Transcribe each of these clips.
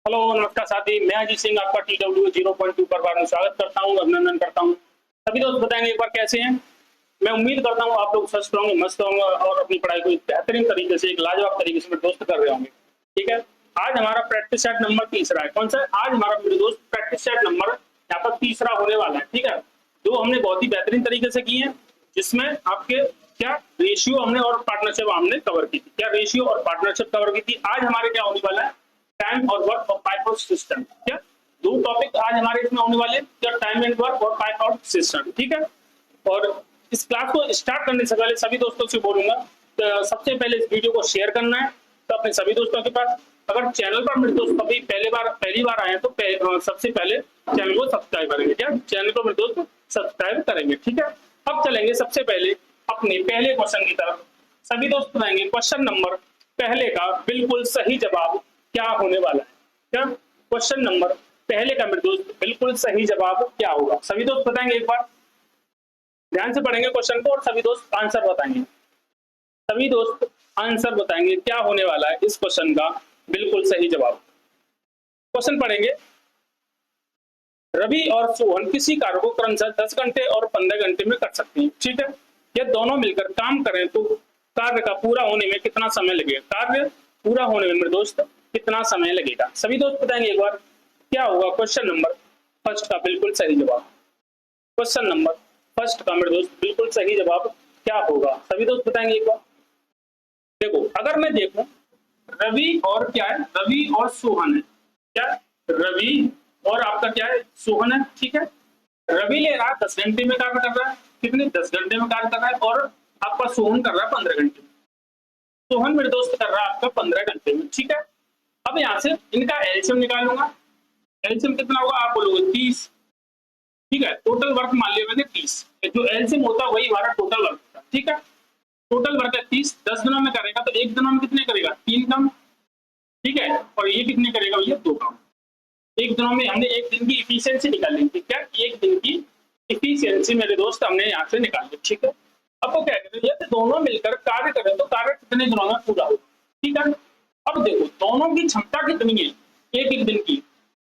Hello नमस्कार साथी, मैं अजीत सिंह आपका TW 0.2 पर बार में स्वागत करता हूँ, अभिनंदन करता हूँ। सभी दोस्त बताएंगे एक बार कैसे हैं। मैं उम्मीद करता हूँ आप लोग स्वस्थ होंगे, मस्त होंगे और अपनी पढ़ाई को एक बेहतरीन तरीके से, एक लाजवाब तरीके से मेरे दोस्त कर रहे होंगे। ठीक है, आज हमारा प्रैक्टिस सेट नंबर तीसरा है। कौन सा है? आज हमारा मेरे दोस्त प्रैक्टिस सेट नंबर यहाँ पर तीसरा होने वाला है। ठीक है, जो हमने बहुत ही बेहतरीन तरीके से की है, जिसमें आपके क्या रेशियो हमने और पार्टनरशिप हमने कवर की थी। क्या रेशियो और पार्टनरशिप कवर की थी। आज हमारे क्या होने वाला है, टाइम और वर्क और पाइप आउट सिस्टम। क्या दो टॉपिक आज हमारे इसमें होने वाले हैं, क्या टाइम एंड वर्क और पाइप आउट सिस्टम। ठीक है, और इस क्लास को स्टार्ट करने से पहले सभी दोस्तों से बोलूंगा सबसे पहले इस वीडियो को शेयर करना है तो अपने सभी दोस्तों के पास। अगर चैनल पर मेरे दोस्त कभी पहली बार आए हैं तो सबसे पहले चैनल को सब्सक्राइब करेंगे। क्या चैनल को मेरे दोस्त सब्सक्राइब करेंगे। ठीक है, अब चलेंगे सबसे पहले अपने पहले क्वेश्चन की तरफ। सभी दोस्त बताएंगे क्वेश्चन नंबर पहले का बिल्कुल सही जवाब क्या होने वाला है। क्या क्वेश्चन नंबर पहले का मेरे दोस्त बिल्कुल सही जवाब क्या होगा। सभी दोस्त बताएंगे, एक बार ध्यान से पढ़ेंगे क्वेश्चन को और सभी दोस्त आंसर बताएंगे। सभी दोस्त आंसर बताएंगे क्या होने वाला है इस क्वेश्चन का बिल्कुल सही जवाब। क्वेश्चन पढ़ेंगे, रवि और सोहन किसी कार्य को क्रमशः 10 घंटे और 15 घंटे में कर सकते हैं। ठीक है, ये दोनों मिलकर काम करें तो कार्य का पूरा होने में कितना समय लगेगा। कार्य पूरा होने में मेरे दोस्त कितना समय लगेगा। सभी दोस्त बताएंगे एक बार क्या होगा क्वेश्चन नंबर फर्स्ट का बिल्कुल सही जवाब। क्वेश्चन नंबर फर्स्ट का मेरे दोस्त बिल्कुल सही जवाब क्या होगा। सभी दोस्त बताएंगे एक बार। देखो, अगर मैं देखूं रवि और क्या है, रवि और सोहन है। क्या रवि और आपका क्या है, सोहन है। ठीक है, रवि ले रहा है 10 घंटे में कार्य कर रहा है। कितने 10 घंटे में कार्य कर रहा है और आपका सोहन कर रहा है 15 घंटे में। सोहन मेरे दोस्त कर रहा है आपका 15 घंटे में। ठीक है, अब यहाँ से इनका एलसीएम निकालूंगा। एलसीएम कितना होगा आप बोलोगे 30। ठीक है, टोटल वर्क मान लिया मैंने 30। जो एलसीएम होता है वही हमारा टोटल वर्क होता है। ठीक है, टोटल वर्क है 30। 10 दिनों में करेगा तो एक दिनों में कितने करेगा, 3 काम। ठीक है, और ये कितने करेगा भैया, 2 काम। एक दिनों में हमने एक दिन की इफिशियंसी निकाल ली थी। क्या एक दिन की इफिशियंसी मेरे दोस्त हमने यहाँ से निकाल ली। ठीक है, अब वो क्या कहते हैं, दोनों मिलकर कार्य करें तो कार्य कितने दिनों में पूरा होगा। ठीक है, अब देखो दोनों की क्षमता कितनी है एक एक दिन की।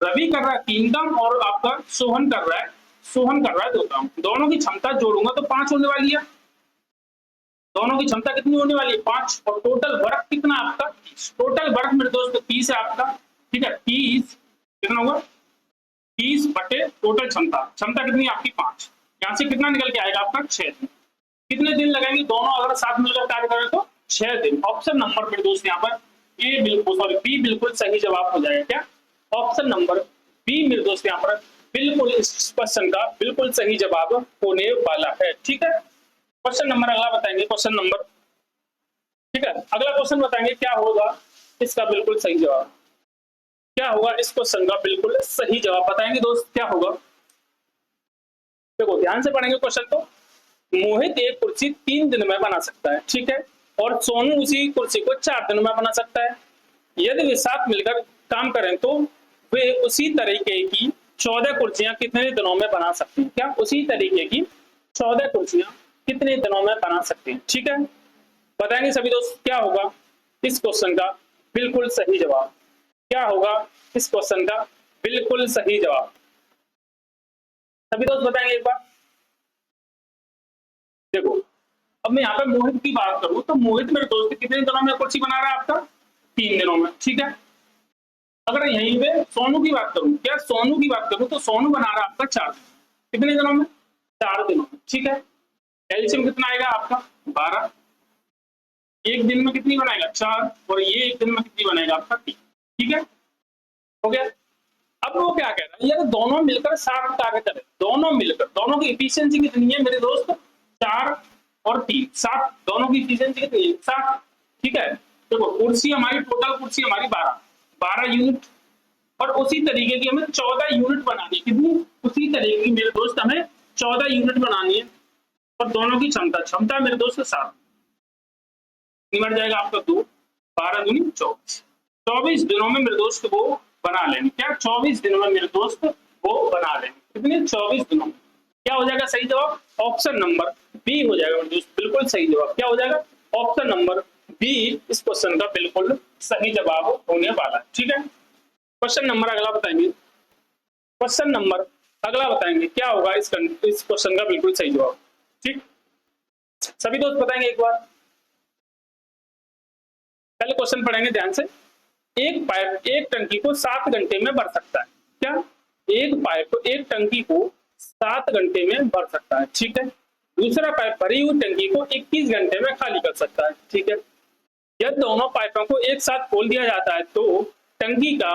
रवि कर रहा है 3 काम और आपका सोहन कर रहा है 2 काम। दोनों की क्षमता जोड़ूंगा तो 5 होने वाली है। दोनों की क्षमता कितनी होने वाली है, 5। और टोटल वर्क कितना आपका 30। टोटल वर्क मेरे दोस्त 30 है आपका। ठीक है, 30 कितना होगा, 30 बटे टोटल क्षमता। क्षमता कितनी है आपकी 5। यहाँ से कितना निकल के आएगा आपका 6 दिन। कितने दिन लगेंगे दोनों अगर साथ मिलकर कार्य करें तो 6 दिन। ऑप्शन नंबर मेरे दोस्त यहाँ पर ए बिल्कुल सॉरी बी बिल्कुल सही जवाब हो जाएगा। क्या ऑप्शन नंबर बी मेरे दोस्त यहाँ पर बिल्कुल इस क्वेश्चन का बिल्कुल सही जवाब होने वाला है। ठीक है, क्वेश्चन नंबर अगला बताएंगे। क्वेश्चन नंबर, ठीक है, अगला क्वेश्चन बताएंगे क्या होगा इसका बिल्कुल सही जवाब। क्या होगा इस क्वेश्चन का बिल्कुल सही जवाब बताएंगे दोस्त क्या होगा। देखो ध्यान से पढ़ेंगे क्वेश्चन को। मोहित एक कुर्सी 3 दिन में बना सकता है। ठीक है, और सोनू उसी कुर्सी को 4 दिन में बना सकता है। यदि वे साथ मिलकर काम करें तो वे उसी तरीके की 14 कुर्सियां कितने दिनों में बना सकते हैं। क्या उसी तरीके की 14 कुर्सियां कितने दिनों में बना सकते हैं। ठीक है, बताएंगे सभी दोस्त क्या होगा इस क्वेश्चन का बिल्कुल सही जवाब। क्या होगा इस क्वेश्चन का बिल्कुल सही जवाब, सभी दोस्त बताएंगे एक बार। देखो, अब मैं यहाँ पे मोहित की बात करूं तो मोहित मेरे दोस्त कितने दिनों में कुर्सी बना रहा है आपका 3 दिनों में। ठीक है, अगर यहीं पे सोनू की बात करूं, क्या सोनू की बात करूं तो सोनू बना रहा है आपका 4 दिन। कितने दिनों में, 4 दिनों में। ठीक है, एलसीएम कितना आएगा आपका 12। एक दिन में कितनी बनाएगा 4 और ये एक दिन में कितनी बनाएगा आपका 3। ठीक है, हो गया। अब वो क्या कह रहा है, यार दोनों मिलकर 7 कार्य करें। दोनों मिलकर, दोनों की इफिशियंसी कितनी है मेरे दोस्त 4 और 3, 7। दोनों की इफिशियंसी कितनी है 7। ठीक है, देखो कुर्सी हमारी टोटल कुर्सी हमारी 12 यूनिट और उसी तरीके की हमें 14 यूनिट बनानी है। कितनी, उसी तरीके की मेरे दोस्त हमें 14 यूनिट बनानी है। और दोनों की क्षमता मेरे दोस्त 7 निमट जाएगा आपका 2, 12 दूनी 24। 24 दिनों में मेरे दोस्त वो बना लेंगे। क्या 24 दिनों में मेरे दोस्त वो बना लेंगे। कितने 24 दिनों में। क्या हो जाएगा सही जवाब, ऑप्शन नंबर बी हो जाएगा मेरे दोस्त बिल्कुल सही जवाब। क्या हो जाएगा, ऑप्शन नंबर बी इस क्वेश्चन का बिल्कुल सही जवाब होने वाला है। ठीक है, क्वेश्चन नंबर अगला बताएंगे, क्वेश्चन नंबर अगला बताएंगे क्या होगा इस क्वेश्चन का बिल्कुल सही जवाब। ठीक, सभी दोस्त बताएंगे एक बार। पहले क्वेश्चन पढ़ेंगे ध्यान से। एक पाइप एक टंकी को 7 घंटे में भर सकता है। क्या? एक पाइप एक टंकी को 7 घंटे में भर सकता है। ठीक है। दूसरा पाइप भरी हुई टंकी को 21 घंटे में खाली कर सकता है। ठीक है। यदि दोनों पाइपों को एक साथ खोल दिया जाता है तो टंकी का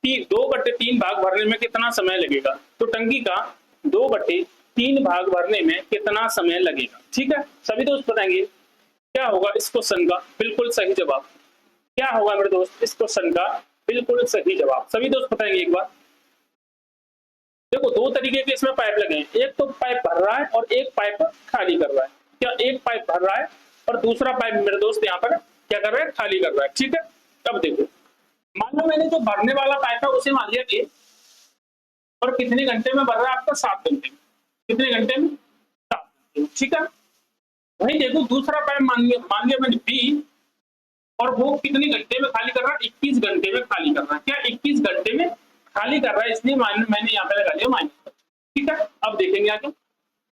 2/3 भाग भरने में कितना समय लगेगा? तो टंकी का 2/3 भाग भरने में कितना समय लगेगा? ठीक है। सभी दोस्त बताएंगे क्या होगा इस क्वेश्चन का बिल्कुल सही जवाब। क्या होगा मेरे दोस्त इस क्वेश्चन का बिल्कुल सही जवाब? सभी दोस्त बताएंगे एक बार। देखो, दो तरीके के इसमें पाइप लगे हैं, एक तो पाइप भर रहा है और एक पाइप खाली कर रहा है। क्या? एक पाइप भर रहा है और दूसरा पाइप मेरे दोस्त यहाँ पर क्या कर रहा है? खाली कर रहा है। ठीक है। अब देखो, मान लो मैंने जो भरने वाला पाइप है उसे मान लिया ए, और कितने घंटे में भर रहा है आपका? 7 घंटे में। कितने घंटे में? 7 घंटे में। ठीक है। वही देखो, दूसरा पाइप मान लिया मैंने बी, और वो कितने घंटे में खाली कर रहा है? 21 घंटे में खाली कर रहा है। क्या? 21 घंटे में खाली कर रहा है, इसलिए मैंने यहाँ पे लगा लिया माइनस। ठीक है। अब देखेंगे आगे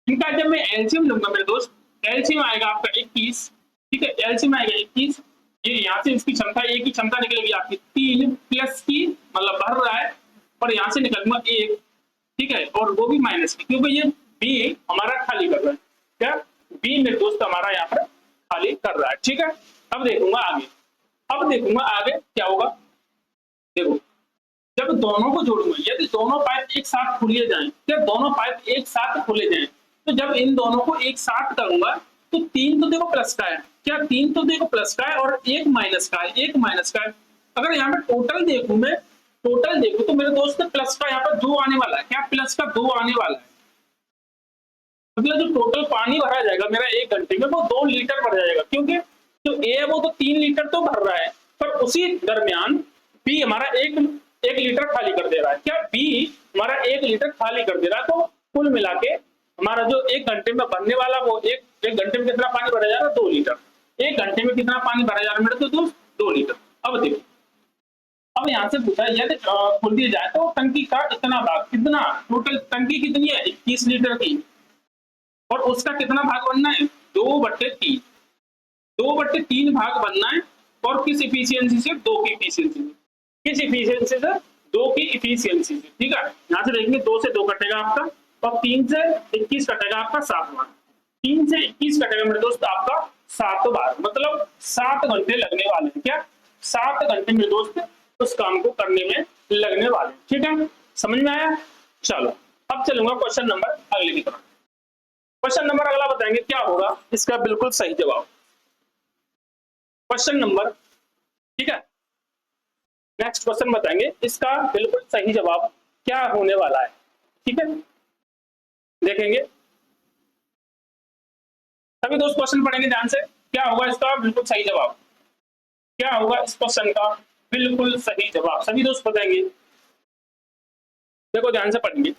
इनका, जब मैं एलसीएम लूंगा मेरे दोस्त, एलसीएम आएगा आपका 21। ठीक है। एलसीएम आएगा 21, ये यहाँ से इसकी क्षमता, ए की क्षमता निकलेगी आपकी 3 प्लस की, मतलब भर रहा है, और यहाँ से निकलूंगा 1। ठीक है। और वो भी माइनस की, क्योंकि ये बी हमारा खाली कर रहा है। क्या? बी मेरे दोस्त हमारा यहाँ पर खाली कर रहा है। ठीक है। अब देखूंगा आगे, अब देखूंगा आगे क्या होगा। देखो, जब दोनों को जोड़ूंगा, यदि दोनों पाइप एक साथ खोले जाएं, जब दोनों पाइप एक साथ खोले जाएं, तो जब इन दोनों को एक साथ करूंगा तो 3 तो देखो प्लस का है। क्या? 3 तो देखो प्लस का है और 1 माइनस का है, 1 माइनस का है। अगर यहाँ पे टोटल देखूं मैं, टोटल देखूं तो मेरे दोस्त प्लस का यहाँ पर 2 आने वाला है। क्या? प्लस का 2 आने वाला है। मतलब जो टोटल पानी भरा जाएगा मेरा 1 घंटे में वो 2 लीटर भर जाएगा, क्योंकि जो ए है वो तो 3 लीटर तो भर रहा है, पर उसी दरमियान बी हमारा 1 लीटर खाली कर दे रहा है। क्या? बी हमारा 1 लीटर खाली कर दे रहा है। तो कुल मिला के हमारा जो 1 घंटे में भरने वाला वो एक घंटे में कितना पानी भरा जा रहा है? 2 लीटर। 1 घंटे में कितना पानी भरा जा रहा है मेरे तो 2 लीटर। अब देखो, अब यहाँ से पूछा यदि खोल दिया जाए तो टंकी का इतना भाग, कितना टोटल टंकी कितनी है? 21 लीटर की, और उसका कितना भाग बनना है? 2/3। 2/3 भाग बनना है, और किस इफिशियंसी से? 2 की इफिशियंसी से। किस इफिशियंसी से? 2 की इफिशियंसी से। ठीक है। यहाँ से देखेंगे 2 से 2 कटेगा आपका, और 3 से 21 कटेगा आपका 7 बार। 3 से 21 कटेगा मेरे दोस्त आपका 7 बार, मतलब 7 घंटे लगने वाले हैं। क्या? 7 घंटे मेरे दोस्त उस काम को करने में लगने वाले हैं। ठीक है। समझ में आया? चलो, अब चलूंगा क्वेश्चन नंबर अगले की तरफ। क्वेश्चन नंबर अगला बताएंगे क्या होगा इसका बिल्कुल सही जवाब। क्वेश्चन नंबर, ठीक है, नेक्स्ट क्वेश्चन बताएंगे इसका बिल्कुल सही जवाब क्या होने वाला है। ठीक है। देखेंगे सभी दोस्त, क्वेश्चन पढ़ेंगे ध्यान से। क्या होगा इसका बिल्कुल सही जवाब? क्या होगा इस क्वेश्चन का बिल्कुल सही जवाब? सभी दोस्त बताएंगे। देखो ध्यान से पढ़ेंगे।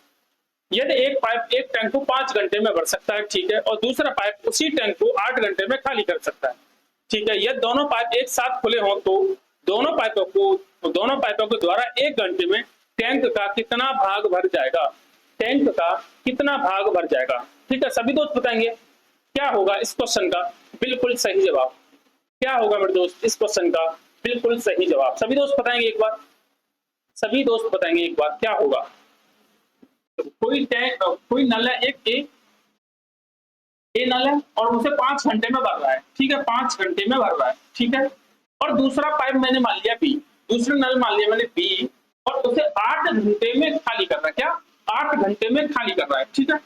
यदि एक पाइप एक टैंक को 5 घंटे में भर सकता है, ठीक है, और दूसरा पाइप उसी टैंक को 8 घंटे में खाली कर सकता है, ठीक है, यदि दोनों पाइप एक साथ खुले हों तो दोनों पाइपों के द्वारा 1 घंटे में टैंक का कितना भाग भर जाएगा? टैंक का कितना भाग भर जाएगा? ठीक है। सभी दोस्त बताएंगे क्या होगा इस क्वेश्चन का बिल्कुल सही जवाब। क्या होगा मेरे दोस्त इस क्वेश्चन का बिल्कुल सही जवाब? सभी दोस्त बताएंगे एक बार। सभी दोस्त बताएंगे एक बार क्या होगा। कोई नल है, एक ए नल है, और उसे 5 घंटे में भर रहा है। ठीक है। 5 घंटे में भर रहा है। ठीक है। और दूसरा पाइप मैंने मान लिया बी, दूसरा नल मान लिया मैंने बी, और उसे 8 घंटे में खाली कर रहा है। क्या? 8 घंटे में खाली कर रहा है। ठीक है।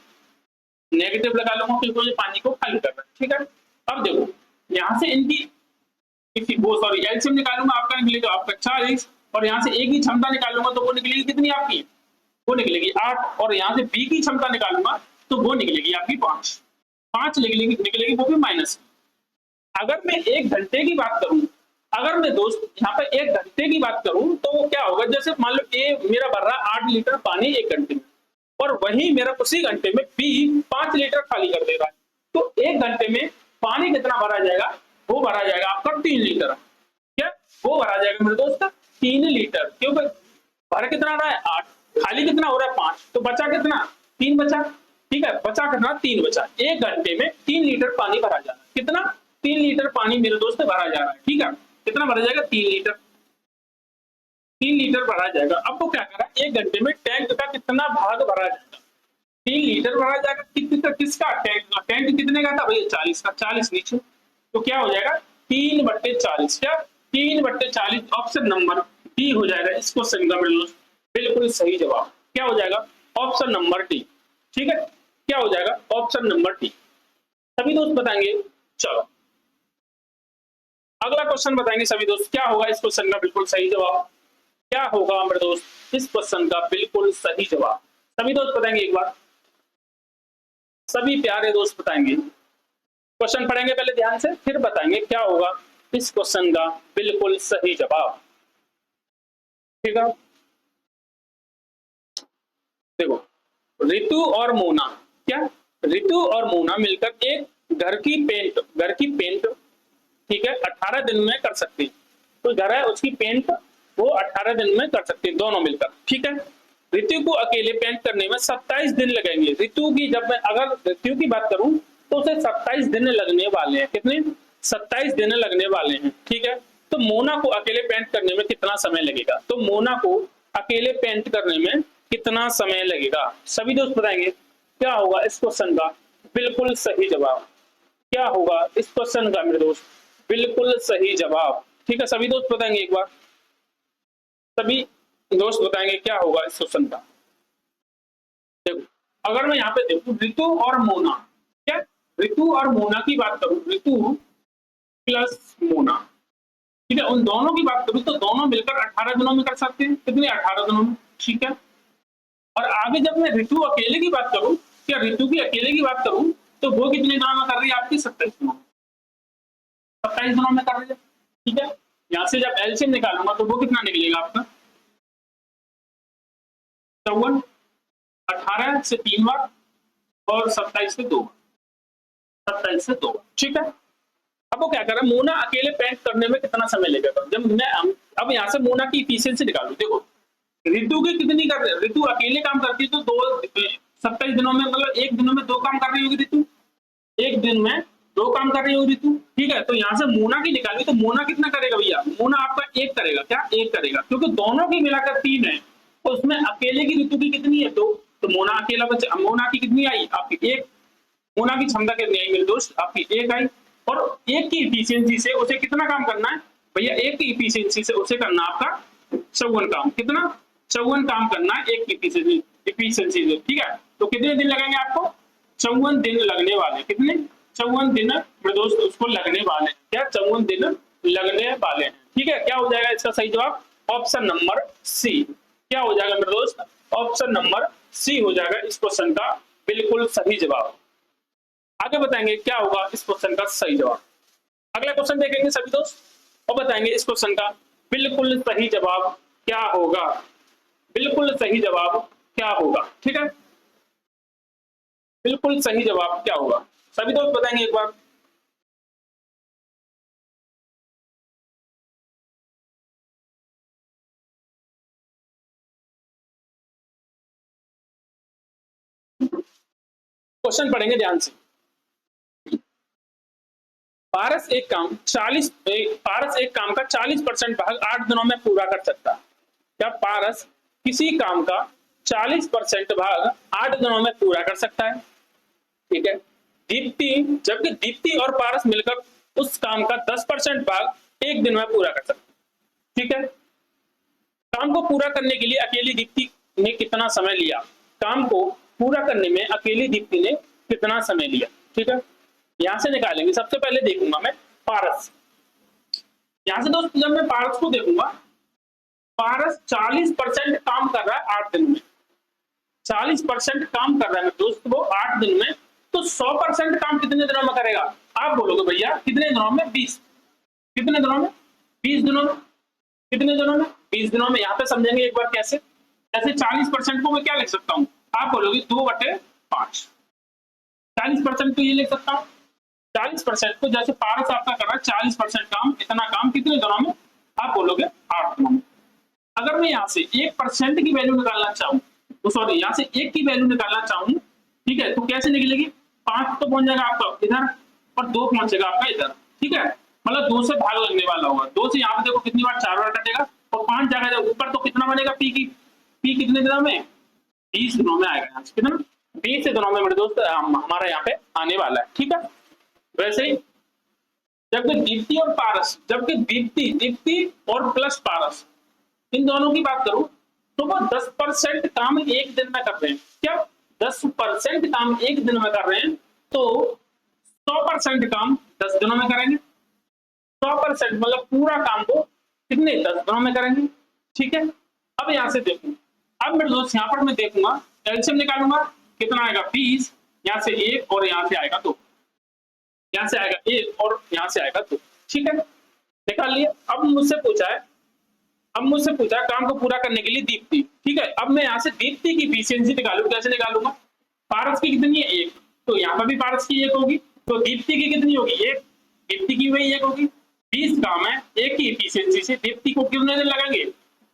नेगेटिव लगा लूंगा क्योंकि ये पानी को खाली कर रहा है। ठीक है। अब देखो, यहां से इनकी एलसीएम निकालूंगा, आपका निकलेगा आपका 40, और यहाँ से ए की क्षमता निकालूंगा तो वो निकलेगी कितनी आपकी? वो निकलेगी 8, और यहाँ से बी की क्षमता निकालूंगा तो वो निकलेगी आपकी 5 निकलेगी वो भी माइनस। अगर मैं 1 घंटे की बात करूं, अगर मैं दोस्त यहाँ पे 1 घंटे की बात करूं तो वो क्या होगा? जैसे मान लो ए मेरा भर रहा है 8 लीटर पानी 1 घंटे में, और वही मेरा उसी घंटे में बी 5 लीटर खाली कर दे रहा है, तो 1 घंटे में पानी कितना भरा जाएगा? वो भरा जाएगा आपका 3 लीटर। क्या? वो भरा जाएगा मेरे दोस्त 3 लीटर, क्योंकि कितना रहा है 8, खाली कितना हो रहा है 5, तो बचा कितना 3 बचा। ठीक है, बचा कितना 3 बचा। 1 घंटे में 3 लीटर पानी भरा जा रहा है। कितना 3 लीटर पानी मेरे दोस्त भरा जा रहा है। ठीक है, कितना भरा जाएगा 3 लीटर, 3 लीटर भरा जाएगा। अब वो क्या करा 1 घंटे में टैंक का कितना भाग भरा जाएगा, 3 लीटर भरा जाएगा। किसका टैंक का, टैंक कितने का था भैया 40 का, 40 नीचे, तो क्या हो जाएगा 3/40, क्या 3/40। ऑप्शन नंबर डी हो जाएगा इस क्वेश्चन का बिल्कुल सही जवाब। क्या हो जाएगा ऑप्शन नंबर डी। ठीक है, क्या हो जाएगा ऑप्शन नंबर डी। सभी दोस्त बताएंगे। चलो अगला क्वेश्चन बताएंगे सभी दोस्त, क्या होगा इस क्वेश्चन का बिल्कुल सही जवाब, क्या होगा मेरे दोस्त इस क्वेश्चन का बिल्कुल सही जवाब। सभी दोस्त बताएंगे एक बार, सभी प्यारे दोस्त बताएंगे। क्वेश्चन पढ़ेंगे पहले ध्यान से, फिर बताएंगे क्या होगा इस क्वेश्चन का बिल्कुल सही जवाब। ठीक है, देखो रितु और मोना, क्या रितु और मोना मिलकर एक घर की पेंट ठीक है 18 दिन में कर सकती है। तो घर है उसकी पेंट वो 18 दिन में कर सकती है दोनों मिलकर। ठीक है, ऋतु को अकेले पेंट करने में 27 दिन लगेंगे। ऋतु की जब मैं अगर ऋतु की बात करूं तो उसे 27 दिन लगने वाले हैं। कितने 27 दिन लगने वाले हैं। ठीक है, तो मोना को अकेले पेंट करने में कितना समय लगेगा, तो मोना को अकेले पेंट करने में कितना समय लगेगा। सभी दोस्त बताएंगे क्या होगा इस क्वेश्चन का बिल्कुल सही जवाब, क्या होगा इस क्वेश्चन का मेरे दोस्त बिल्कुल सही जवाब। ठीक है, सभी दोस्त बताएंगे एक बार, सभी दोस्त बताएंगे क्या होगा इस क्वेश्चन का। देखो अगर मैं यहाँ पे देखूं ऋतु और मोना, क्या ऋतु और मोना की बात करूं, ऋतु प्लस मोना, ठीक है उन दोनों की बात करूं तो दोनों मिलकर 18 दिनों में कर सकते हैं। कितने 18 दिनों में। ठीक है, और आगे जब मैं ऋतु अकेले की बात करूं, क्या ऋतु की अकेले की बात करूं तो वो कितने दिनों में कर रही है आपकी 27 दिनों में, 27 दिनों में कर रही है। ठीक है, यहां से जब एलसीएम निकालूंगा तो वो कितना निकलेगा आपका 54, 18 से 3 बार और 27 से 2 बार, 27 से 2 बार। ठीक है, अब वो क्या कर रहा है मोना अकेले पेंट करने में कितना समय लगेगा। जब मैं अब यहाँ से मोना की इफिशियंसी निकालू, देखो ऋतु की कितनी कर रही है, ऋतु अकेले काम करती है तो 27 दिनों में मतलब 1 दिनों में 2 काम कर रही होगी ऋतु, 1 दिन में 2 काम कर रही होगी ऋतु। ठीक है, तो यहाँ से मोना की निकाली तो मोना कितना करेगा भैया, मोना आपका 1 करेगा, क्या 1 करेगा, क्योंकि दोनों की मिलाकर 3 है तो उसमें अकेले की ऋतु की कितनी है 2, तो मोना अकेला बचा, मोना की कितनी आई आपकी 1, मोना की क्षमता कितनी आई मेरे दोस्त आपकी 1 आई। और 1 की इफिशियंसी से उसे कितना काम करना है भैया, 1 की इफिशियंसी से उसे करना आपका 54 काम, कितना 54 काम करना है 1 की इफिशियंसी से। ठीक है, तो कितने दिन लगेंगे आपको 54 दिन लगने वाले, कितने 54 दिन मेरे दोस्त उसको लगने वाले हैं, क्या 54 दिन लगने वाले हैं। ठीक है, क्या हो जाएगा इसका सही जवाब ऑप्शन नंबर सी। क्या हो जाएगा मेरे दोस्त ऑप्शन नंबर सी हो जाएगा इस क्वेश्चन का बिल्कुल सही जवाब। आगे बताएंगे क्या होगा इस क्वेश्चन का सही जवाब। अगला क्वेश्चन देखेंगे सभी दोस्त और बताएंगे इस क्वेश्चन का बिल्कुल सही जवाब क्या होगा, बिल्कुल सही जवाब क्या होगा। ठीक है, बिल्कुल सही जवाब क्या होगा सभी दोस्त बताएंगे एक बार। क्वेश्चन पढ़ेंगे ध्यान से। पारस एक काम 40% भाग 8 दिनों में पूरा कर सकता है। क्या पारस किसी काम का 40% भाग 8 दिनों में पूरा कर सकता है। ठीक है, जबकि दीप्ति और पारस मिलकर उस काम का 10% भाग 1 दिन में पूरा कर सकते हैं। ठीक है, काम को पूरा करने के लिए अकेली दीप्ति ने कितना समय लिया, काम को पूरा करने में अकेली दीप्ति ने कितना समय लिया। ठीक है, यहां से निकालेंगे। सबसे पहले देखूंगा मैं पारस, यहां से दोस्त जब मैं पारस को देखूंगा, पारस 40% काम कर रहा है 8 दिन में, 40% काम कर रहा है दोस्त वो 8 दिन में, तो 100% काम कितने दिनों में करेगा आप बोलोगे भैया कितने दिनों में 20, कितने दिनों में 20 दिनों में, कितने दिनों में 20 दिनों में। यहाँ पे समझेंगे एक बार कैसे, जैसे 40% को मैं क्या लिख सकता हूँ आप बोलोगे 2/5, 40% तो ये लिख सकता हूँ, 40% को जैसे पारस आपका कर रहा है 40% काम, इतना काम कितने दिनों में आप बोलोगे 8 दिनों में। अगर मैं यहाँ से 1% की वैल्यू निकालना चाहूँ, तो सॉरी यहाँ से 1 की वैल्यू निकालना चाहूँ, ठीक है, तो कैसे निकलेगी? 5 तो पहुंच जाएगा आपका इधर और 2 पहुंचेगा आपका इधर, ठीक है, मतलब 2 से भाग लगने वाला होगा। 2 से यहाँ पे देखो कितनी बार 4 बार कटेगा और 5 जगह ऊपर तो कितना बनेगा पी की, पी कितने दिनों में? 20 दिनों में आएगा यहाँ से, कितना? 20 दिनों में मेरे दोस्त हमारा यहाँ पे आने वाला है, ठीक है। वैसे ही जबकि दीप्ति और पारस, जबकि दीप्ति और प्लस पारस, इन दोनों की बात करूं तो वो 10% काम एक दिन में कर रहे हैं। क्या 10% काम एक दिन में कर रहे हैं, तो 100% काम 10 दिनों में करेंगे। 100% मतलब पूरा काम को कितने 10 दिनों में करेंगे, ठीक है। अब यहां से देखो, अब मेरे दोस्त यहाँ पर मैं देखूंगा एलसीएम निकालूंगा, कितना आएगा? 20, यहाँ से 1 और यहाँ से आएगा 2, यहाँ से आएगा 1 और यहाँ से आएगा 2, ठीक है, निकाल लिया। अब मुझसे पूछा है काम को पूरा करने के लिए दीप्ति, ठीक है। अब मैं यहाँ से दीप्ति की एफिशिएंसी निकालूं, कैसे निकालूंगा? पारस की कितनी है? 1, तो यहाँ पर भी पारस की 1 होगी, तो दीप्ति की कितनी होगी? 1, दीप्ति की वही 1 होगी। 20 काम है, 1 की एफिशिएंसी से दीप्ति को कितने दिन लगेंगे?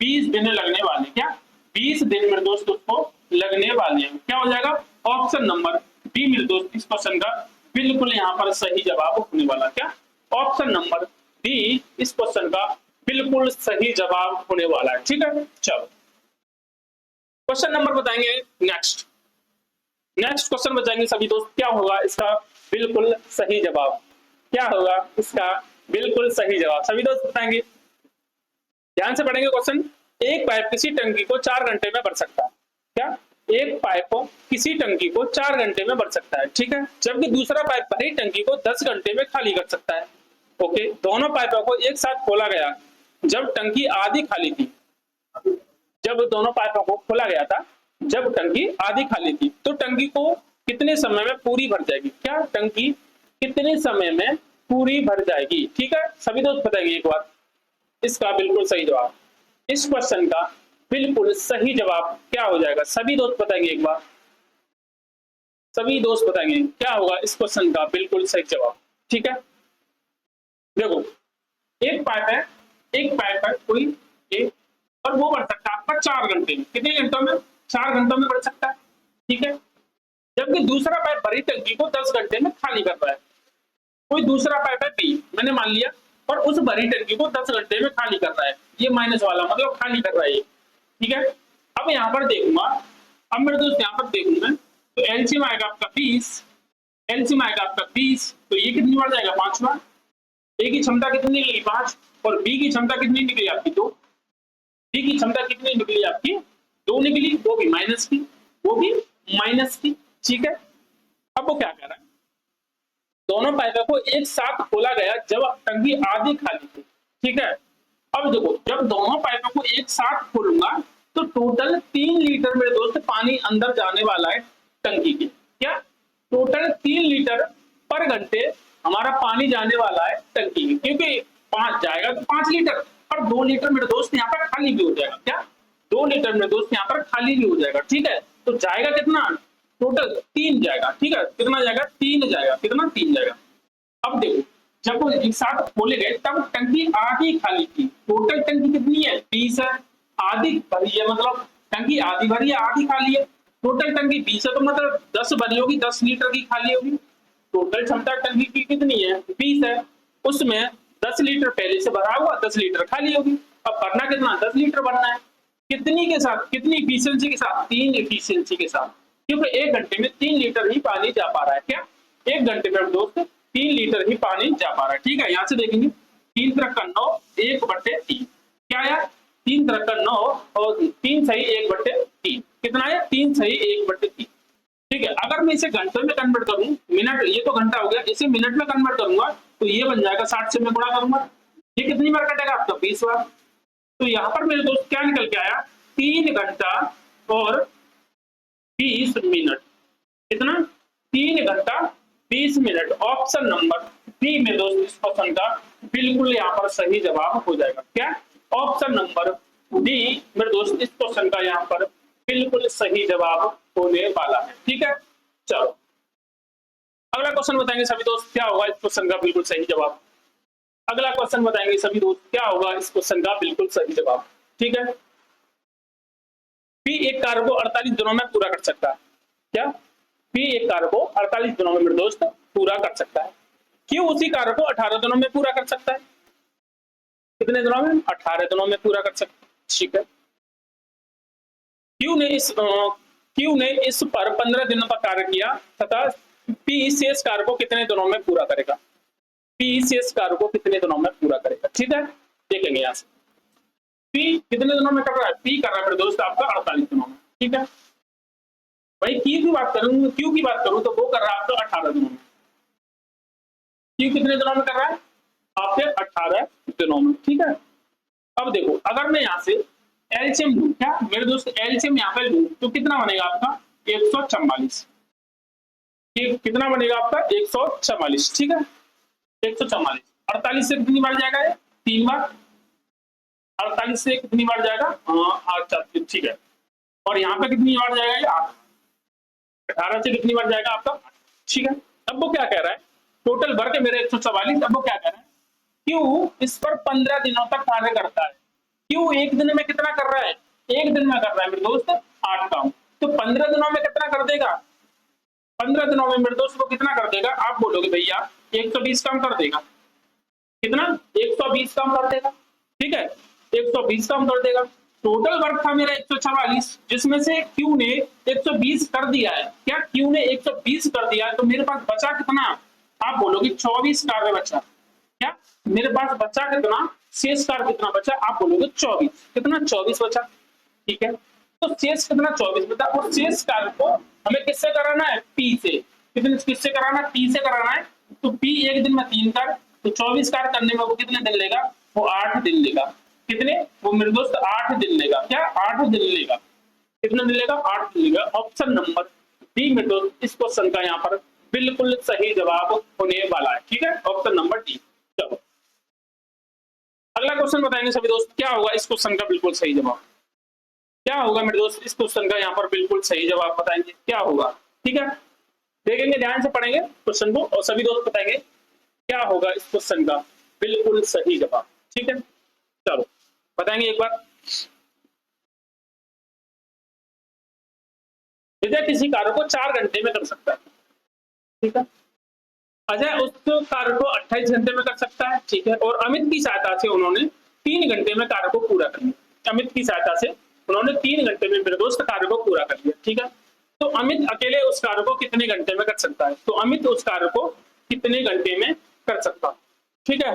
20 दिन लगने वाले। क्या 20 दिन मेरे दोस्त उसको लगने वाले हैं। क्या हो जाएगा? ऑप्शन नंबर बी मेरे दोस्त इस क्वेश्चन का बिल्कुल यहाँ पर सही जवाब होने वाला। क्या ऑप्शन नंबर डी इस क्वेश्चन का बिल्कुल सही जवाब होने वाला है, ठीक है। चलो क्वेश्चन नंबर बताएंगे नेक्स्ट क्वेश्चन बताएंगे सभी दोस्त, क्या होगा इसका बिल्कुल सही जवाब, क्या होगा इसका बिल्कुल सही जवाब, सभी दोस्त बताएंगे। ध्यान से पढ़ेंगे क्वेश्चन। एक पाइप किसी टंकी को 4 घंटे में भर सकता है। क्या एक पाइप किसी टंकी को 4 घंटे में भर सकता है, ठीक है, जबकि दूसरा पाइप भरी टंकी को 10 घंटे में खाली कर सकता है। ओके, दोनों पाइपों को एक साथ खोला गया जब टंकी आधी खाली थी। जब दोनों पाइपों को खोला गया था जब टंकी आधी खाली थी, तो टंकी को कितने समय में पूरी भर जाएगी? क्या टंकी कितने समय में पूरी भर जाएगी, ठीक है। सभी दोस्त बताएंगे एक बार इसका बिल्कुल सही जवाब, इस क्वेश्चन का बिल्कुल सही जवाब क्या हो जाएगा? सभी दोस्त बताएंगे एक बार, सभी दोस्त बताएंगे क्या होगा इस क्वेश्चन का बिल्कुल सही जवाब, ठीक है। देखो एक पाइप है कोई एक, और वो बढ़ सकता है आपका 4 घंटे में। कितने घंटों में? 4 घंटों में बढ़ सकता है, ठीक है, जबकि दूसरा पाइप भरी टंकी को 10 घंटे में खाली कर रहा है। कोई दूसरा पाइप है बी, मैंने मान लिया, और उस भरी टंकी को 10 घंटे में खाली कर रहा है, ये माइनस वाला मतलब खाली कर रहा है, ठीक है। अब यहाँ पर देखूंगा, अब मेरे दोस्त यहाँ पर देखूंगा तो एलसीएम आएगा आपका 20, एलसीएम आएगा आपका 20, तो ये कितनी बार जाएगा? 5 बार। ए की क्षमता कितनी निकली? 5, और बी की क्षमता कितनी निकली आपकी? 2। बी की क्षमता कितनी निकली आपकी? 2 निकली, वो भी माइनस की, वो भी माइनस की, ठीक है। अब वो क्या कह रहा है? दोनों पाइपों को एक साथ खोला गया जब टंकी आधी खाली थी, ठीक है। अब देखो जब दोनों पाइपों को एक साथ खोलूंगा तो टोटल 3 लीटर मेरे दोस्त पानी अंदर जाने वाला है टंकी के। क्या टोटल 3 लीटर पर घंटे हमारा पानी जाने वाला है टंकी में, क्योंकि 5 जाएगा तो 5 लीटर, और 2 लीटर मेरे दोस्त यहाँ पर खाली भी हो जाएगा। क्या 2 लीटर मेरे दोस्त यहाँ पर खाली भी हो जाएगा, ठीक है। तो जाएगा कितना? टोटल 3 जाएगा, ठीक है। कितना जाएगा? 3 जाएगा। कितना? 3 जाएगा। अब देखो जब वो एक साथ खोले गए तब टंकी आधी खाली थी। टोटल टंकी कितनी है? 20 है, आधी भरी है, मतलब टंकी आधी भरी है, आधी खाली है। टोटल टंकी 20 है तो मतलब 10 भरी होगी, 10 लीटर की खाली होगी। टोटल क्षमता टंकी की कितनी है? 20 है, उसमें 10 लीटर पहले से भरा हुआ, 10 लीटर खाली होगी। अब भरना कितना? 10 लीटर भरना है। कितनी के साथ? कितनी इफिशियंसी के साथ? 3 इफिशियंसी के साथ, क्योंकि 1 घंटे में 3 लीटर ही पानी जा पा रहा है। क्या 1 घंटे में दोस्त 3 लीटर ही पानी जा पा रहा है, ठीक है। यहाँ से देखेंगे 3 × 9 1/3, क्या है? 3 × 9 और 3 सही 1/3, कितना है? 3 सही 1/3, ठीक है। अगर मैं इसे घंटों में कन्वर्ट करूं, मिनट, ये तो घंटा हो गया, इसे मिनट में कन्वर्ट करूंगा तो ये बन जाएगा 60 से मैं गुणा करूंगा, ये कितनी बार कटेगा आपका? 20 बार। तो यहाँ पर मेरे दोस्त क्या निकल के आया? 3 घंटा और 20 मिनट। कितना? 3 घंटा 20 मिनट। ऑप्शन नंबर बी में दोस्त इस क्वेश्चन का बिल्कुल यहाँ पर सही जवाब हो जाएगा। क्या ऑप्शन नंबर डी मेरे दोस्त इस क्वेश्चन का यहाँ पर बिल्कुल सही जवाब होने वाला है, ठीक है। चलो अगला क्वेश्चन बताएंगे सभी दोस्त, क्या होगा इस क्वेश्चन का बिल्कुल सही जवाब। अगला क्वेश्चन बताएंगे सभी दोस्त, क्या होगा इस क्वेश्चन का बिल्कुल सही जवाब, ठीक है। पी एक कार्य को 48 दिनों में पूरा कर सकता है। क्या? पी एक कार्य को 48 दिनों में मेरे दोस्त पूरा कर सकता है। क्यू उसी कार्य को 18 दिनों में पूरा कर सकता है। कितने दिनों में? 18 दिनों में पूरा कर सकता है। ठीक है। क्यू ने इस पर 15 दिनों तक कार्य किया तथा पी शेष कार्य को कितने दिनों में पूरा करेगा? पी शेष कार्य को कितने दिनों में पूरा करेगा? ठीक है, देखेंगे यहां से पी कितने दिनों में कर रहा है। पी कर रहा है मेरे दोस्त आपका 48 दिनों में। ठीक है भाई, क्यू की बात करूं तो वो कर रहा है आपका 18 दिनों में। क्यू कितने दिनों में कर रहा है? आपके 18 दिनों में। ठीक है, अब देखो अगर मैं यहां से एलसीएम लूं, क्या मेरे दोस्त एलसीएम यहां पे लूं तो कितना बनेगा आपका? 144। कितना बनेगा आपका? 144। ठीक है, 144 48 से कितनी बार जाएगा? ये 3 बार। 48 से कितनी बार जाएगा? अच्छा ठीक है, और यहाँ पे कितनी बार जाएगा? ये 8। 18 से कितनी बार जाएगा आपका? 8। ठीक है, अब वो क्या कह रहा है? टोटल वर्क है मेरे 144। अब वो क्या कह रहा है? क्यू इस पर 15 दिनों तक कार्य करता है। क्यू एक दिन में कितना कर रहा है? एक दिन में कर रहा है मेरे दोस्त 8 काम। तो 15 दिनों में कितना कर देगा? 15 दिनों में मेरे दोस्त को कितना कर देगा? आप बोलोगे भैया 120 काम कर देगा। कितना? 120 काम कर देगा। ठीक है, 120 काम कर देगा। टोटल वर्क था मेरा 144, जिसमें से क्यू ने 120 कर दिया है। क्या क्यू ने 120 कर दिया है? तो मेरे पास बचा कितना? आप बोलोगे 24 कार्य बचा। क्या मेरे पास बचा कितना? शेष कार्य कितना बचा? आप बोलोगे 24। कितना? 24 बचा। ठीक है, तो शेष कितना? 24 बचा। और शेष कार्य को हमें किससे कराना है? पी से। किससे कराना है? पी से कराना है। तो पी एक दिन में 3 कार्य, तो 24 कार्य करने में वो कितने दिन लेगा? वो 8 दिन लेगा। कितने? वो मेरे दोस्त 8 दिन लेगा। क्या? 8 दिन लेगा। कितने दिन लेगा? 8 दिन लेगा। ऑप्शन नंबर डी मेरे दोस्त इस क्वेश्चन का यहाँ पर बिल्कुल सही जवाब होने वाला है। ठीक है, ऑप्शन नंबर डी। चलो अगला क्वेश्चन बताएंगे सभी दोस्त, क्या होगा इस क्वेश्चन का बिल्कुल सही जवाब? क्या होगा मेरे दोस्त इस क्वेश्चन का यहाँ पर बिल्कुल सही जवाब बताएंगे, क्या होगा? ठीक है, देखेंगे, ध्यान से पढ़ेंगे क्वेश्चन को और सभी दोस्त बताएंगे क्या होगा इस क्वेश्चन का बिल्कुल सही जवाब। ठीक है, चलो बताएंगे एक बार। विजय किसी कार्य को 4 घंटे में कर सकता है। ठीक है, अजय उस कार्य को 28 घंटे में कर सकता है। ठीक है, और अमित की सहायता से उन्होंने 3 घंटे में कार्य को पूरा कर लिया। अमित की सहायता से उन्होंने 3 घंटे में मेरे दोस्त कार्य को पूरा कर लिया। ठीक है, तो अमित अकेले उस कार्य को कितने घंटे में कर सकता है? तो अमित उस कार्य को कितने घंटे में कर सकता है? ठीक है,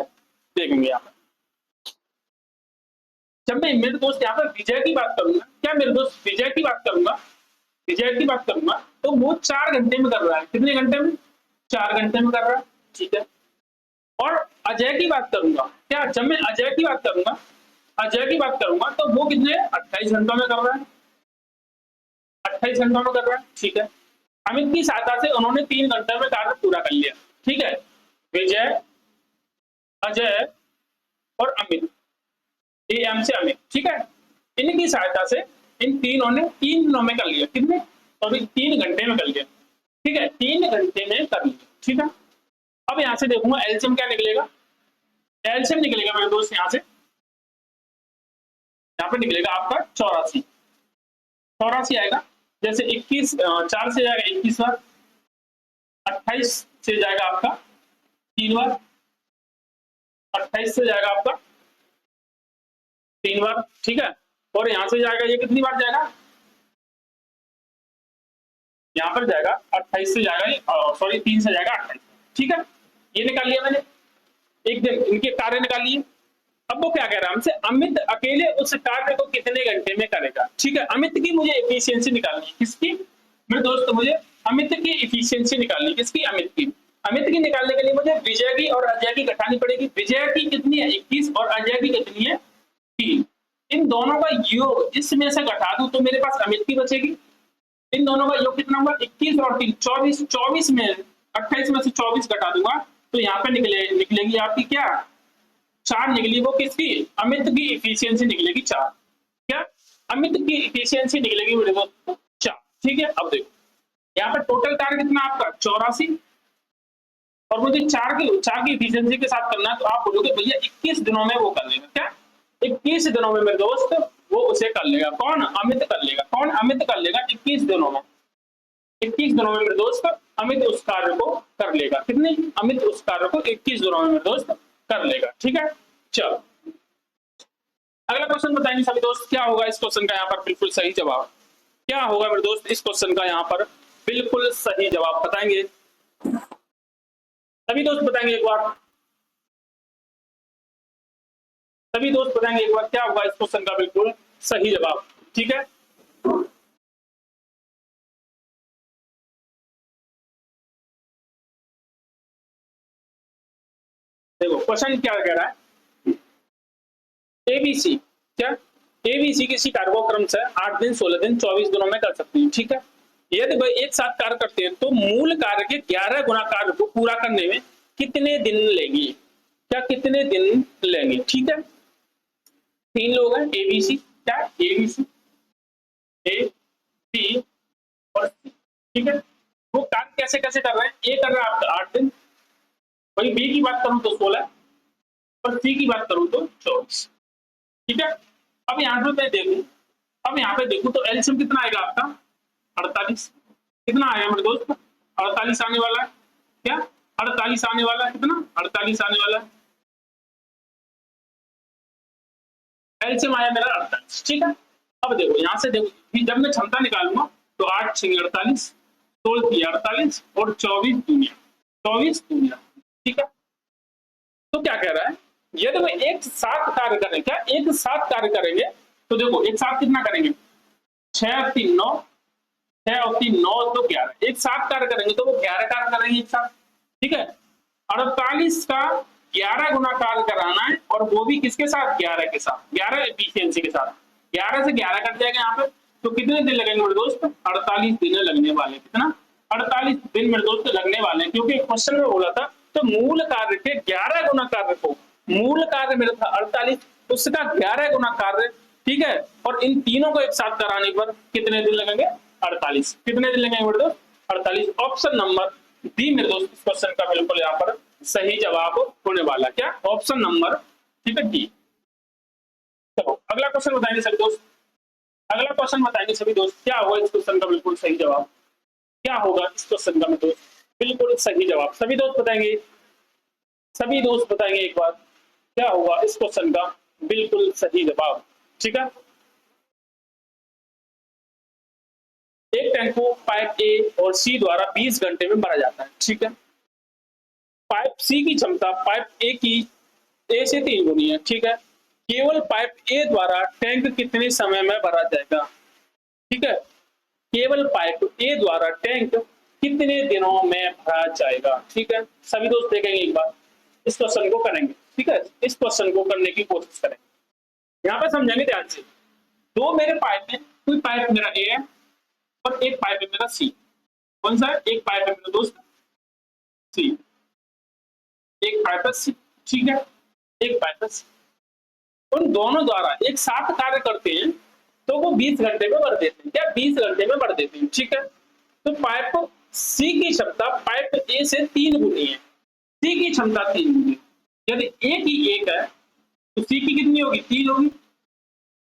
देखेंगे यहाँ पर। जब मैं मेरे दोस्त यहाँ पर विजय की बात करूंगा, क्या मेरे दोस्त विजय की बात करूंगा, तो वो 4 घंटे में कर रहा है। कितने घंटे में? 4 घंटे में कर रहा है। ठीक है, और अजय की बात करूंगा, क्या जब मैं अजय की बात करूंगा तो वो कितने 28 घंटों में कर रहा है। 28 घंटों में कर रहा है। ठीक है, अमित की सहायता से उन्होंने 3 घंटे में कार्य पूरा कर लिया। ठीक है, विजय, अजय और अमित, एम से अमित। ठीक है, इनकी सहायता से इन तीनों ने 3 दिनों में कर लिया। कितने? तो अभी 3 घंटे में कर लिया। ठीक है, 3 घंटे में कर लिया। ठीक है, अब यहां से देखूंगा एलसीएम क्या निकलेगा। एलसीएम निकलेगा मेरे दोस्त यहां से, यहाँ पे निकलेगा आपका 84 आएगा। जैसे 21 4 से जाएगा 21 बार, 28 से जाएगा आपका 3 बार, 28 से जाएगा आपका 3 बार। ठीक है, और यहां से जाएगा ये कितनी बार जाएगा? यहाँ पर जाएगा 28 से जाएगा, सॉरी 3 से जाएगा 28। ठीक है, ये निकाल लिया मैंने, एक दिन इनके कार्य निकाल लिए। अब वो क्या कह रहा है हमसे? अमित अकेले उस कार्य को कितने घंटे में करेगा। ठीक है, अमित की मुझे एफिशिएंसी निकालनी है। किसकी मेरे दोस्त? मुझे अमित की एफिशिएंसी निकालनी है। किसकी? अमित की। अमित की निकालने के लिए मुझे विजय की और अजय की घटानी पड़ेगी। विजय की कितनी है? 21 और अजय की कितनी है? 3। इन दोनों का योग इसमें से घटा दूं तो मेरे पास अमित की बचेगी। इन दोनों का योग कितना होगा? 21 और 3 24। 24 में 28 में से 24 घटा दूंगा तो यहाँ पे निकलेगी आपकी क्या? 4 निकली। वो किसकी? अमित की एफिशिएंसी निकलेगी 4। क्या? अमित की एफिशिएंसी निकलेगी मेरे दोस्त 4। ठीक है, अब देखो यहाँ पर टोटल कार्य कितना आपका? 84, और मुझे 4 की एफिशिएंसी के साथ करना है। तो आप बोलोगे भैया 21 दिनों में वो कर लेगा। क्या 21 दिनों में मेरे दोस्त वो उसे कर लेगा। कौन? अमित कर लेगा। कौन? अमित कर लेगा 21 दिनों में। 21 दिनों में मेरे दोस्त अमित उस कार्य को कर लेगा। कितने? अमित उस कार्य को 21 दिनों में मेरे दोस्त कर लेगा। ठीक है, चलो अगला क्वेश्चन बताएंगे सभी दोस्त, क्या होगा इस क्वेश्चन का यहाँ पर बिल्कुल सही जवाब? क्या होगा मेरे दोस्त इस क्वेश्चन का यहाँ पर बिल्कुल सही जवाब बताएंगे सभी दोस्त? बताएंगे एक बार, सभी दोस्त बताएंगे एक बार, क्या होगा इस क्वेश्चन का बिल्कुल सही जवाब? ठीक है, देखो क्वेश्चन क्या कह रहा है, एबीसी, क्या एबीसी किसी कार्यक्रम से 8 दिन, 16 दिन, 24 दिनों में कर सकते हैं। ठीक है, यदि वह एक साथ कार्य करते हैं तो मूल कार्य के 11 गुना कार्य को पूरा करने में कितने दिन लेंगे? क्या कितने दिन लेंगे? ठीक है, 3 लोग हैं एबीसी, क्या एबीसी, ए सी और सी। ठीक है, वो कार्य कैसे कैसे कर रहे हैं? ए कर रहा है आपका 8 दिन, वही बी की बात करूं तो 16 और सी की बात करूं तो 24। ठीक है, अब यहाँ पे मैं देखूं, अब यहाँ पे देखूं तो एलसीएम कितना आएगा आपका? 48। कितना आएगा मेरे दोस्त? 48 आने वाला है। क्या 48 आने वाला है? कितना? 48 आने वाला है। एलसीएम आया मेरा 48। ठीक है, अब देखो यहाँ से देखो, जब मैं क्षमता निकालूंगा तो 8 6 48, 16 3 48 और 24 दूनिया 24 दूनिया। ठीक है, तो क्या कह रहा है, यदि वो एक साथ कार्य करें, क्या एक साथ कार्य करेंगे तो देखो एक साथ कितना करेंगे? 6 और 3 9, 6 और 3 9 तो 11, एक साथ कार्य करेंगे तो वो 11 कार्य करेंगे एक साथ। ठीक है, 48 का 11 गुना कार्य कराना है और वो भी किसके साथ? 11 के साथ, 11 एफिशिएंसी के साथ। 11 से 11 कट जाएगा यहाँ पे, तो कितने दिन लगेंगे मेरे दोस्त? 48 दिन लगने वाले। कितना? 48 दिन मेरे दोस्त लगने वाले, क्योंकि क्वेश्चन में बोला था तो मूल कार्य के 11 गुना कार्य को, मूल कार्य मेरा था 48, उसका 11 गुना कार्य। ठीक है, और इन तीनों को एक साथ कराने पर कितने दिन लगेंगे? 48। कितने दिन लगेंगे मेरे दोस्त? 48। ऑप्शन नंबर डी मेरे दोस्त इस क्वेश्चन का बिल्कुल यहाँ पर सही जवाब होने वाला। क्या? ऑप्शन नंबर, ठीक है, डी। चलो अगला क्वेश्चन बताएंगे सभी दोस्त, अगला क्वेश्चन बताएंगे सभी दोस्त, क्या होगा इस क्वेश्चन का बिल्कुल सही जवाब? क्या होगा इस क्वेश्चन का मेरे दोस्त बिल्कुल सही जवाब? सभी दोस्त बताएंगे, सभी दोस्त बताएंगे एक बार, क्या होगा इस क्वेश्चन का बिल्कुल सही जवाब? ठीक है, एक टैंक को पाइप ए और सी द्वारा 20 घंटे में भरा जाता है। ठीक है, पाइप सी की क्षमता पाइप ए की ए से 3 गुनी है। ठीक है, केवल पाइप ए द्वारा टैंक कितने समय में भरा जाएगा? ठीक है, केवल पाइप ए द्वारा टैंक कितने दिनों में भरा जाएगा? ठीक है, सभी दोस्त देखेंगे एक बार, इस क्वेश्चन को करेंगे। ठीक है, इस क्वेश्चन को करने की कोशिश करेंगे। यहाँ पे समझेंगे ध्यान से, दो मेरे पाइप है, कोई पाइप मेरा ए है और एक पाइप है मेरा सी। कौन सा है? एक पाइप है मेरा दोस्त सी, एक पाइप है सी। ठीक है, एक पाइप है सी, उन दोनों द्वारा एक साथ कार्य करते हैं तो वो 20 घंटे में भर देते हैं। क्या? 20 घंटे में भर देते हैं। ठीक है, तो पाइप सी की क्षमता पाइप ए से 3 गुनी है। सी की क्षमता 3 गुनी, यदि ए की 1 है तो सी की कितनी होगी? 3 होगी।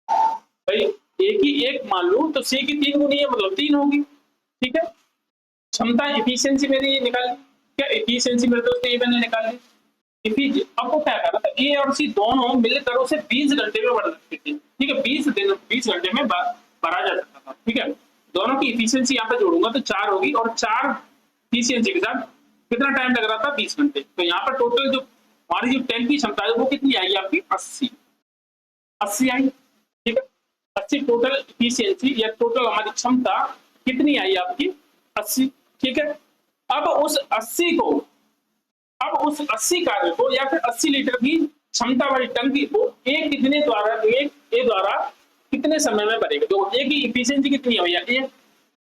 भाई ए की 1 मान लू तो सी की 3 गुनी है, मतलब 3 होगी। ठीक है, क्षमता एफिशिएंसी मेरी निकाल, क्या एफिशिएंसी मेरे दोस्त ये मैंने निकाल ली। अब वो क्या कर रहा था, ए और सी दोनों मिलकर उसे 20 घंटे में भर सकते थे। ठीक है, 20 घंटे में भरा जा सकता था। ठीक है, दोनों की इफिशियंसी यहाँ पे जोड़ूंगा तो 4 होगी, और 4 इफिशियंसी के साथ कितना टाइम लग रहा था? 20 घंटे। तो यहाँ पर टोटल जो हमारी जो टैंक की क्षमता है वो कितनी आएगी आपकी? 80 आई। ठीक है, 80 टोटल इफिशियंसी या टोटल हमारी क्षमता कितनी आई आपकी? 80। ठीक है, अब उस 80 कार्य को या फिर 80 लीटर की क्षमता वाली टंकी को एक द्वारा कितने समय में भरेगा? तो एक की इफिशियंसी कितनी है भैया?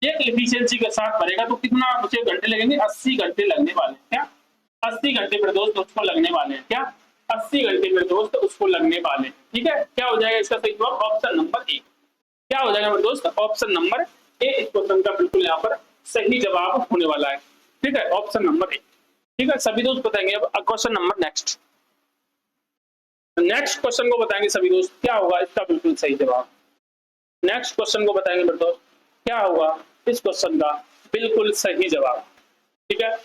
एक इफिशियंसी के साथ भरेगा तो कितना मुझे घंटे लगेंगे? 80 घंटे लगने वाले हैं। क्या 80 घंटे मेरे दोस्त उसको लगने वाले हैं? क्या 80 घंटे मेरे दोस्त उसको लगने वाले हैं? ठीक है, क्या हो जाएगा इसका सही जवाब? Option number A. क्या हो जाएगा मेरे दोस्त? ऑप्शन नंबर ए इस क्वेश्चन का बिल्कुल यहाँ पर सही जवाब होने वाला है। ठीक है, ऑप्शन नंबर ए। ठीक है, सभी दोस्त बताएंगे। अब क्वेश्चन नंबर नेक्स्ट क्वेश्चन को बताएंगे सभी दोस्त, क्या होगा इसका बिल्कुल सही जवाब? नेक्स्ट क्वेश्चन को बताएंगे मेरे दोस्त, क्या होगा इस क्वेश्चन का बिल्कुल सही जवाब। ठीक है,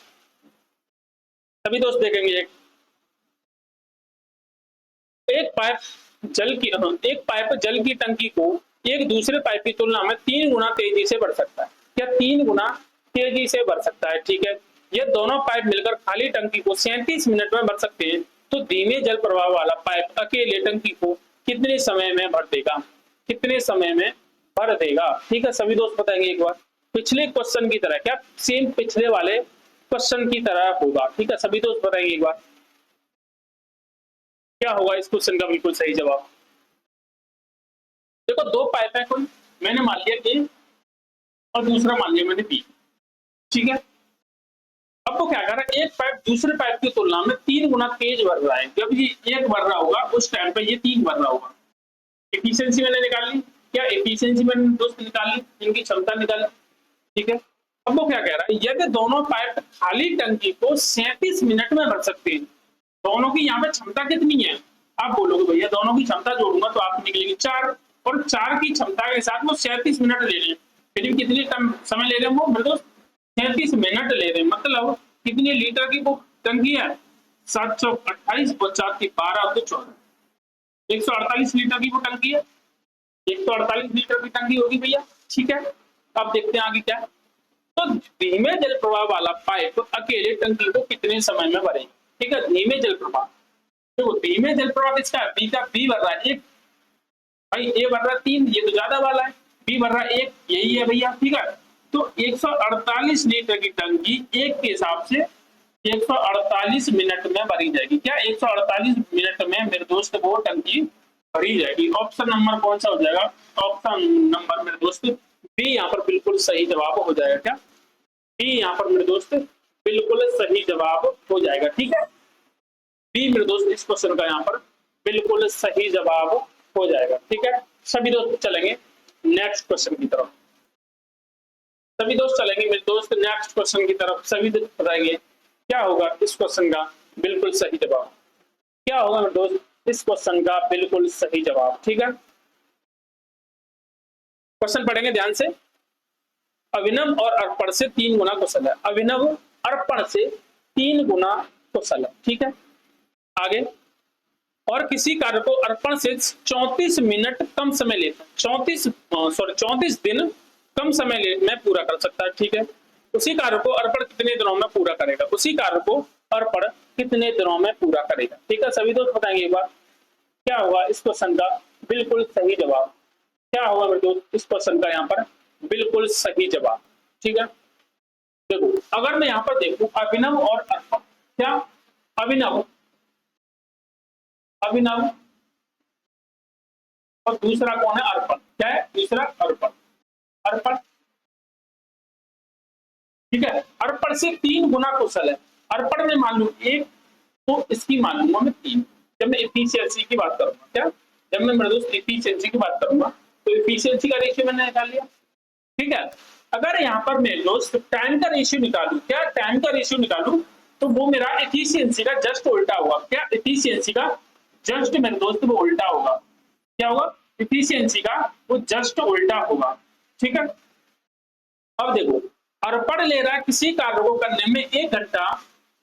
सभी दोस्त देखेंगे एक पाइप जल की टंकी को एक दूसरे पाइप की तुलना में 3 गुना तेजी से बढ़ सकता है। क्या 3 गुना तेजी से बढ़ सकता है? ठीक है, ये दोनों पाइप मिलकर खाली टंकी को 37 मिनट में भर सकते हैं, तो धीमे जल प्रवाह वाला पाइप अकेले टंकी को कितने समय में भर देगा? कितने समय में भर देगा? ठीक है, सभी दोस्त बताएंगे एक बार। पिछले क्वेश्चन की तरह, क्या सेम पिछले वाले क्वेश्चन की तरह होगा? ठीक है, सभी दोस्त बताएंगे एक बार, क्या होगा इस क्वेश्चन का बिल्कुल सही जवाब। देखो, दो पाइप है कोई, मैंने मान लिया ए और दूसरा मान लिया मैंने बी। ठीक है, अब वो क्या कर रहा है, एक पाइप दूसरे पाइप की तुलना में 3 गुना तेज भर रहा है। जब ये एक भर रहा होगा उस टाइम पे ये 3 भर रहा होगा। एफिशिएंसी मैंने निकाल ली, क्या एफिशिएंसी मैंने दोस्त निकाल ली, इनकी क्षमता निकाल ली। ठीक है, अब वो क्या कह रहा है, यदि दोनों पाइप खाली टंकी को 37 मिनट में भर सकते हैं, दोनों की यहाँ पे क्षमता कितनी है? आप बोलोगे भैया दोनों की क्षमता जोड़ूंगा तो आपकी निकलेगी 4, और 4 की क्षमता के साथ वो 37 मिनट ले रहे हैं, फिर भी कितनी समय ले रहे हैं वो मेरे दोस्त? 37 मिनट ले रहे हैं। मतलब कितने लीटर की वो टंकी है? 728 और 4 की 12 तो 14, 148 लीटर की वो टंकी है। 148 लीटर की टंकी होगी भैया। ठीक है, अब देखते हैं आगे क्या। तो धीमे जल प्रवाह वाला पाइप अकेले टंकी को कितने समय में भरेगा? ठीक है, धीमे जल प्रवाह, देखो धीमे जल प्रवाह किसका है? बी का। बी भर रहा है 1, भाई ए भर रहा है 3, ये तो ज्यादा वाला है। बी भर रहा है 1, यही है भैया। ठीक है, तो 148 लीटर की टंकी एक के हिसाब से 148 मिनट में भरी जाएगी। क्या 148 मिनट में मेरे दोस्त वो टंकी भरी जाएगी? ऑप्शन नंबर कौन सा हो जाएगा? ऑप्शन नंबर मेरे दोस्त बी यहाँ पर बिल्कुल सही जवाब हो जाएगा। क्या बी यहाँ पर मेरे दोस्त बिल्कुल सही जवाब हो जाएगा। ठीक है, बी मेरे दोस्त इस क्वेश्चन का यहाँ पर बिल्कुल सही जवाब हो जाएगा। ठीक है, सभी दोस्त चलेंगे नेक्स्ट क्वेश्चन की तरफ। सभी दोस्त चलेंगे मेरे दोस्त नेक्स्ट क्वेश्चन की तरफ। सभी दोस्त बताएंगे क्या होगा इस क्वेश्चन का बिल्कुल सही जवाब। क्या होगा मेरे दोस्त इस क्वेश्चन का बिल्कुल सही जवाब? ठीक है, क्वेश्चन पढ़ेंगे ध्यान से। अभिनव और अर्पण से 3 गुना कुशल है। अभिनव अर्पण से 3 गुना कुशल है। ठीक है, आगे, और किसी कार्य को अर्पण से 34 मिनट कम समय लेता है, 34 दिन कम समय में पूरा कर सकता है। ठीक है, उसी कार्य को अर्पण कितने दिनों में पूरा करेगा? उसी कार्य को अर्पण कितने दिनों में पूरा करेगा? ठीक है, सभी दोस्त बताएंगे एक बार, क्या होगा इस क्वेश्चन का बिल्कुल सही जवाब? क्या होगा मेरे दोस्त इस क्वेश्चन का यहाँ पर बिल्कुल सही जवाब? ठीक है, देखो अगर मैं यहाँ पर देखूं अभिनव और अर्पण, क्या अभिनव और दूसरा कौन है? अर्पण। क्या है दूसरा? अर्पण। ठीक है, अर्पण से 3 गुना कुशल है। अर्पण में मान लू 1, तो इसकी मान लूंगा मैं 3। जब मैं एफिशिएंसी की बात करूंगा, क्या जब मैं मेरे दोस्त एफिशिएंसी की बात करूंगा तो एफिशिएंसी का रेशियो मैंने निकाल लिया। ठीक है, अगर यहाँ पर मैं दोस्त टाइम का रेशियो निकालू, क्या टाइम का रेशियो निकालू, तो वो मेरा एफिशिएंसी का जस्ट उल्टा होगा। क्या एफिशिएंसी का जस्ट मेरे दोस्त वो उल्टा होगा? क्या होगा? एफिशिएंसी का वो जस्ट उल्टा होगा। ठीक है, अब देखो अर्पण ले रहा है किसी कार्य को करने में 1 घंटा,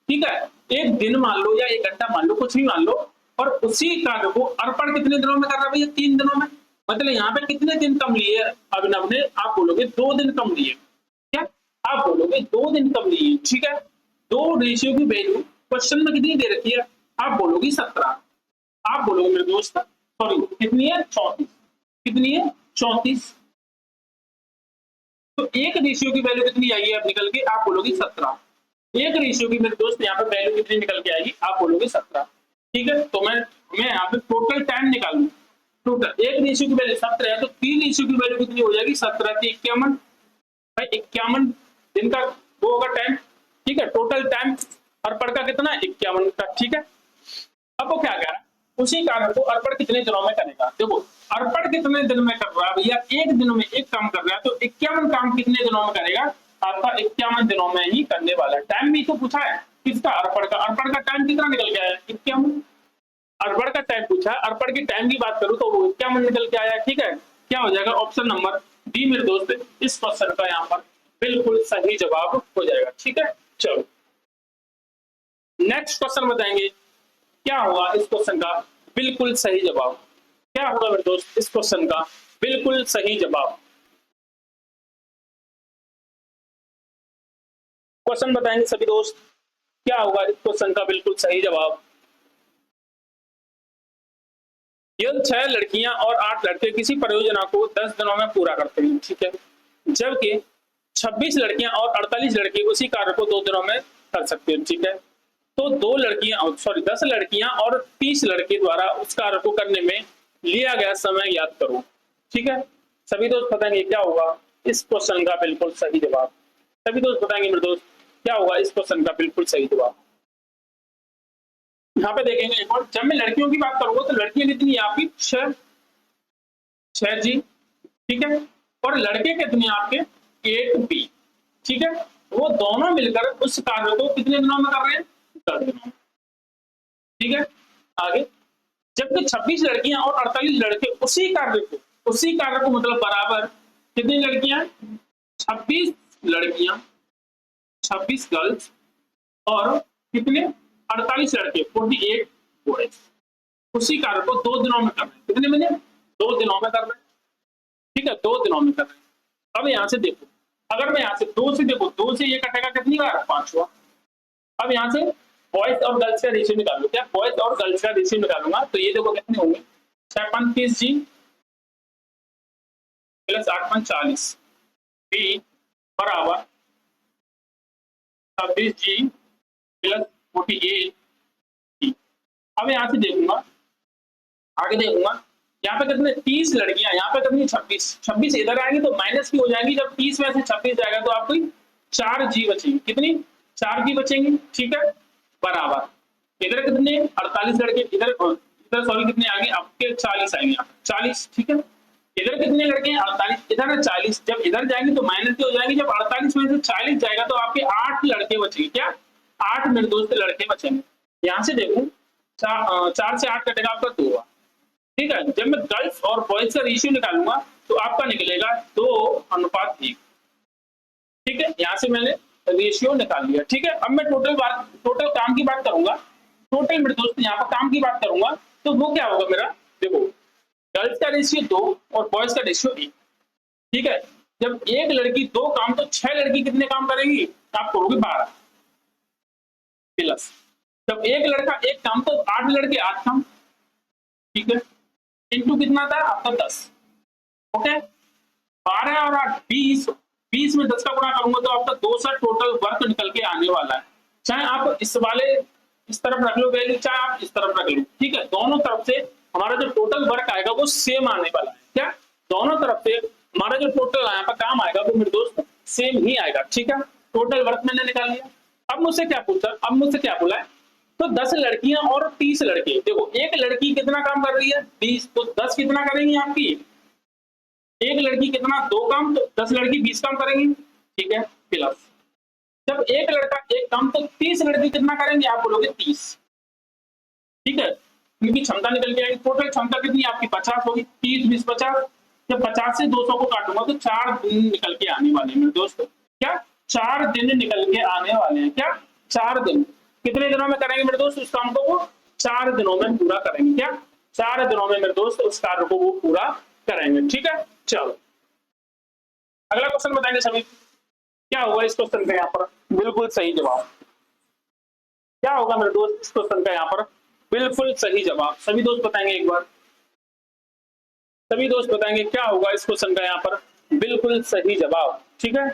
ठीक है, 1 दिन मान लो या 1 घंटा मान लो, कुछ भी मान लो, और उसी कार्य को अर्पण कितने दिनों में कर रहा है भैया? 3 दिनों में। मतलब यहाँ पे कितने दिन कम लिए अभिनव ने? आप बोलोगे 2 दिन कम लिए। क्या आप बोलोगे 2 दिन कम लिए? ठीक है, 2 रेशियो की वैल्यू क्वेश्चन में कितनी दे रखी है? आप बोलोगे 17। आप बोलोगे मेरे दोस्त सॉरी कितनी है? 34। कितनी है? 34। तो 1 रेशियो की वैल्यू कितनी आई है अब निकल के? आप बोलोगे 17। 1 रेशियो की मेरे दोस्त यहाँ पे वैल्यू कितनी निकल के आएगी? आप बोलोगे 17। ठीक है, तो मैं यहाँ पे टोटल टाइम निकालू। टोटल 1 रेशियो की वैल्यू 17 है, तो 3 रेशियो की वैल्यू कितनी हो जाएगी? 17 की 51। भाई 51 दिन का वो होगा टाइम। ठीक है, टोटल टाइम अर्पण का कितना? 51 का। ठीक है, अब वो क्या कह रहा है? उसी कार्य को अर्पण कितने दिनों में करेगा? देखो अर्पण कितने दिन में कर रहा है भैया? 1 दिन में 1 काम कर रहा है, तो 51 काम कितने दिनों में करेगा? आपका 51 दिनों में ही करने वाला है। टाइम भी तो पूछा है किसका? अर्पण का। अर्पण का टाइम कितना निकल के आया? 51। अर्पण का टाइम पूछा, अर्पण की टाइम की बात करूं तो वो 51 निकल के आया। ठीक है, क्या हो जाएगा ऑप्शन नंबर डी मेरे दोस्त, इस क्वेश्चन का यहाँ पर बिल्कुल सही जवाब हो जाएगा। ठीक है, चलो नेक्स्ट क्वेश्चन बताएंगे क्या होगा इस क्वेश्चन का बिल्कुल सही जवाब। क्या होगा मेरे दोस्त इस क्वेश्चन का बिल्कुल सही जवाब। क्वेश्चन बताएंगे सभी दोस्त, क्या होगा इस क्वेश्चन का बिल्कुल सही जवाब। यदि 6 लड़कियां और 8 लड़के किसी परियोजना को 10 दिनों में पूरा करते हैं, ठीक है, जबकि 26 लड़कियां और 48 लड़के उसी कार्य को 2 दिनों में कर सकते हैं, ठीक है, तो 10 लड़कियां और 30 लड़के द्वारा उस कार्य को करने में लिया गया समय याद करो। ठीक है, सभी दोस्त बताएंगे क्या होगा इस क्वेश्चन का बिल्कुल सही जवाब। सभी दोस्त बताएंगे मेरे दोस्त क्या होगा इस क्वेश्चन का बिल्कुल सही जवाब। यहाँ पे देखेंगे एक बार, जब मैं लड़कियों की बात करूंगा तो लड़कियां कितनी है आपकी 6 जी, ठीक है, और लड़के कितने आपके 8 बी, ठीक है, वो दोनों मिलकर उस कार्य को कितने दिनों में कर रहे हैं 10 दिनों में। ठीक है, आगे जबकि 26 लड़कियां और 48 लड़के उसी कार्य को मतलब बराबर कितनी लड़कियां 26 लड़कियां 26 गर्ल्स और कितने 48 लड़के 48 बॉयज उसी कार्य को 2 दिनों में कर रहे हैं। कितने मिनट 2 दिनों में कर रहे हैं। ठीक है, 2 दिनों में कर रहे हैं। अब यहां से देखो, अगर मैं यहां से 2 से देखो 2 से ये कटेगा कितनी बार 5 हुआ। अब यहां से बॉयज और गर्ल्स का रेशियो निकालो, क्या बॉयज और गर्ल्स का रेशियो निकालूंगा तो ये देखो कितने होंगे 6 जी प्लस 8 बी बराबर 26 जी प्लस 48 जी। अब यहां से देखूंगा आगे देखूंगा यहाँ पे कितने 30 लड़कियां, यहाँ पे कितनी 26 इधर आएंगी तो माइनस की हो जाएंगी। जब 30 में से 26 जाएगा तो आपको 4 जी बचेंगी। कितनी 4 जी बचेंगी। ठीक है, बराबर इधर कितने 48 लड़के इधर इधर सॉरी कितने आगे आपके 40 आएंगे 40। ठीक है, इधर कितने लड़के हैं 48 इधर 40। जब इधर जाएंगे तो माइनस की हो जाएंगी। जब 48 में से 40 जाएगा तो आपके 8 लड़के बचेंगे। क्या 8 मेरे दोस्त लड़के बचेंगे। यहाँ से देखो 4 से 8 कटेगा आपका 2। ठीक है, जब मैं गर्ल्स और बॉयज का रेशियो निकालूंगा तो आपका निकलेगा 2:1। ठीक है, यहां से मैंने रेशियो निकाल लिया। ठीक है, अब मैं टोटल काम की बात करूंगा। टोटल मेरे दोस्त यहाँ पर काम की बात करूंगा तो वो क्या होगा मेरा, देखो गर्ल्स का रेशियो 2 और बॉयज का रेशियो 1। ठीक है, जब एक लड़की 2 काम तो 6 लड़की कितने काम करेंगी आप करोगे 12 प्लस जब एक लड़का 1 काम तो 8 लड़के 8 काम। ठीक है, इंटू कितना था आपका 10। ओके, 12 और 8 20 में 10 का गुणा करूंगा तो आपका 200 टोटल वर्क निकल के आने वाला है। चाहे आप इस तरफ रख लो वैल्यू, चाहे आप इस तरफ रख लो। ठीक है, दोनों तरफ से हमारा जो टोटल वर्क आएगा वो सेम आने वाला है। क्या दोनों तरफ से हमारा जो टोटल यहाँ पर काम आएगा वो मेरे दोस्त सेम ही आएगा। ठीक है, टोटल वर्क मैंने निकाल लिया। अब मुझसे क्या बोला है तो 10 लड़कियां और 30 लड़के। देखो एक लड़की कितना काम कर रही है 20, तो 10 कितना करेंगी आपकी एक लड़की कितना 2 काम तो 10 लड़की 20 काम करेंगी। ठीक है, प्लस जब एक लड़का 1 काम तो 30 लड़की कितना करेंगे आप बोलोगे 30। ठीक है, क्योंकि क्षमता निकल के आएगी। टोटल क्षमता कितनी आपकी 50 होगी। 30 20 50। जब 50 से 200 को काटूंगा तो 4 दिन निकल के आने वाले हैं दोस्तों। क्या 4 दिन निकल के आने वाले हैं। क्या 4 दिन कितने दिनों में करेंगे मेरे दोस्त उस काम को वो 4 दिनों में पूरा करेंगे। क्या 4 दिनों में मेरे दोस्त उस कार्य को वो पूरा करेंगे। ठीक है, चलो अगला क्वेश्चन बताएंगे सभी क्या होगा इस क्वेश्चन का यहाँ पर बिल्कुल सही जवाब। क्या होगा मेरे दोस्त इस क्वेश्चन का यहाँ पर बिल्कुल सही जवाब। सभी दोस्त बताएंगे एक बार, सभी दोस्त बताएंगे क्या होगा इस क्वेश्चन का यहाँ पर बिल्कुल सही जवाब। ठीक है,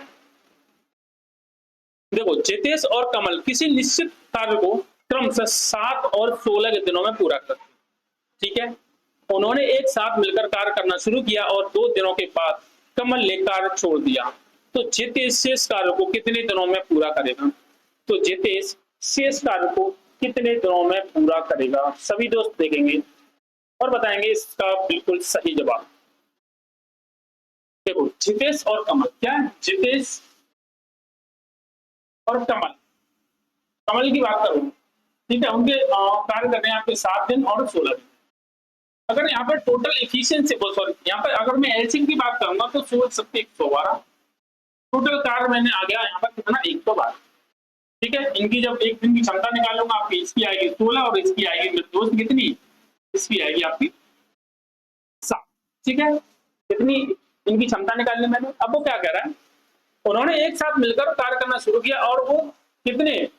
देखो जितेश और कमल किसी निश्चित कार्य को क्रमशः 7 और 16 के दिनों में पूरा करते। ठीक है, उन्होंने एक साथ मिलकर कार्य करना शुरू किया और 2 दिनों के बाद कमल ने कार्य छोड़ दिया। तो जितेश शेष कार्य को कितने दिनों में पूरा करेगा। तो जितेश शेष कार्य को कितने दिनों में पूरा करेगा। सभी दोस्त देखेंगे और बताएंगे इसका बिल्कुल सही जवाब। देखो जितेश और कमल, क्या है जितेश और कमल की बात करूं। ठीक है, उनके कार्य कर रहे हैं आपके 7 दिन और 16 दिन। अगर यहाँ पर टोटल इफिशियंसी, सॉरी यहाँ पर अगर मैं एलसीएम की बात करूंगा तो 16 टोटल कार्य मैंने आ गया यहाँ पर कितना 112। ठीक है, इनकी जब एक दिन की क्षमता निकालूंगा आपकी इसकी आएगी 16 और इसकी आएगी मेरे दोस्त कितनी, इसकी आएगी आपकी 7। ठीक है, कितनी इनकी क्षमता निकालनी मैंने। अब वो क्या कह रहा है, उन्होंने एक साथ मिलकर कार्य करना शुरू किया और वो कितने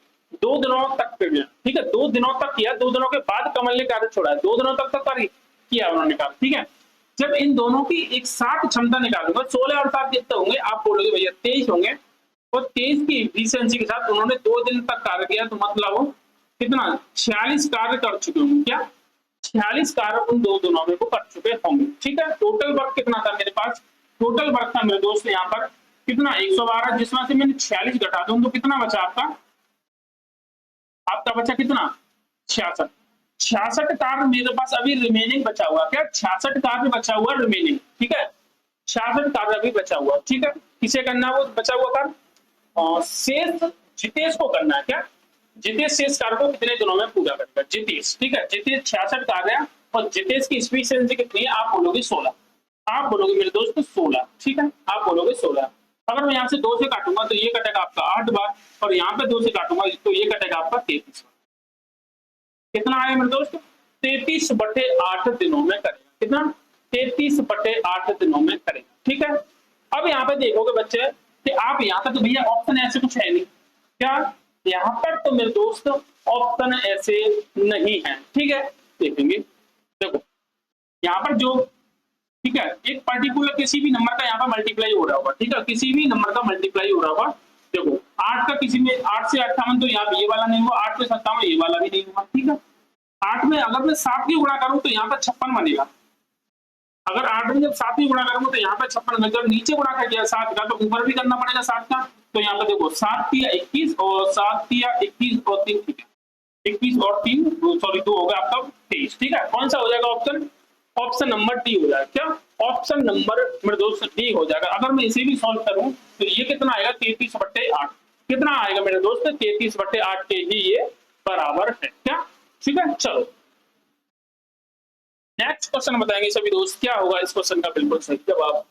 2 दिनों तक किया। ठीक है, 2 दिनों तक किया, 2 दिनों के बाद कमल ने कार्य छोड़ा है, 2 दिनों तक कार्य किया उन्होंने कार्य। ठीक है, जब इन दोनों की एक साथ क्षमता निकालूंगा 16 और 7 कितने होंगे, आप बोलोगे भैया 23 होंगे, और 23 की इफिशियंसी के साथ उन्होंने 2 दिन तक कार्य किया, तो मतलब वो कितना 46 कार्य कर चुके होंगे। क्या 46 कार्य उन 2 दिनों में वो कर चुके होंगे। ठीक है, टोटल वर्क कितना था मेरे पास, टोटल वर्क था मेरे दोस्त यहाँ पर कितना 112, जिसमें से मैंने 46 घटा दूं तो कितना बचा आपका, आपका बचा कितना 66। 66 कार्य मेरे पास अभी रिमेनिंग बचा हुआ, क्या 66 कार्य बचा हुआ रिमेनिंग। ठीक है, 66 कार्य अभी बचा हुआ। ठीक है, किसे करना है वो बचा हुआ कार्य, शेष जितेश को करना है। क्या जितेश शेष कार्य को कितने दिनों में पूरा करेगा, जितेश। ठीक है, जितेश 66 कार्य है और जितेश की एफिशिएंसी कितनी है, आप बोलोगे 16, आप बोलोगे मेरे दोस्त 16। ठीक है, आप बोलोगे 16। अगर मैं यहाँ से 2 से काटूंगा तो ये कटेगा आपका 8 बार, और यहाँ पे 2 से काटूंगा तो ये कटेगा आपका 33 बार। कितना आएगा मेरे दोस्त, 33/8 दिनों में करेगा। कितना 33/8 दिनों में करेगा। ठीक है, अब यहाँ पे देखोगे बच्चे कि आप यहाँ पे तो भैया ऑप्शन ऐसे कुछ है नहीं, क्या यहाँ पर तो मेरे दोस्त ऑप्शन ऐसे नहीं है। ठीक है, देखेंगे देखो यहाँ पर जो, ठीक है, एक पर्टिकुलर किसी भी नंबर का यहाँ पर मल्टीप्लाई हो रहा होगा। ठीक है, किसी भी नंबर का मल्टीप्लाई हो रहा होगा। देखो 8 का किसी में 8 से 58 तो यहाँ पे ये वाला नहीं हुआ, 8 से 57 ये वाला भी नहीं हुआ। ठीक है, 8 में अगर मैं 7 की गुणा करूं तो यहाँ पर 56 बनेगा। अगर 8 में जब 7 की गुणा करूंगा तो यहाँ पर 56 बनेगा। जब नीचे गुणा कर दिया 7 का तो ऊपर भी करना पड़ेगा 7 का। तो यहाँ पर देखो 7 तिया 21 और 7 तिया 21 और 3, ठीक है 21 और 3 सॉरी 2 होगा आपका 23। ठीक है, कौन सा हो जाएगा ऑप्शन, ऑप्शन नंबर डी हो जाएगा। क्या ऑप्शन नंबर मेरे दोस्त डी हो जाएगा। अगर मैं इसे भी सॉल्व करूं तो ये कितना आएगा 33/8, कितना आएगा मेरे दोस्त 33/8 के ही ये बराबर है। क्या ठीक है, चलो नेक्स्ट क्वेश्चन बताएंगे सभी दोस्त, क्या होगा इस क्वेश्चन का बिल्कुल सही जवाब।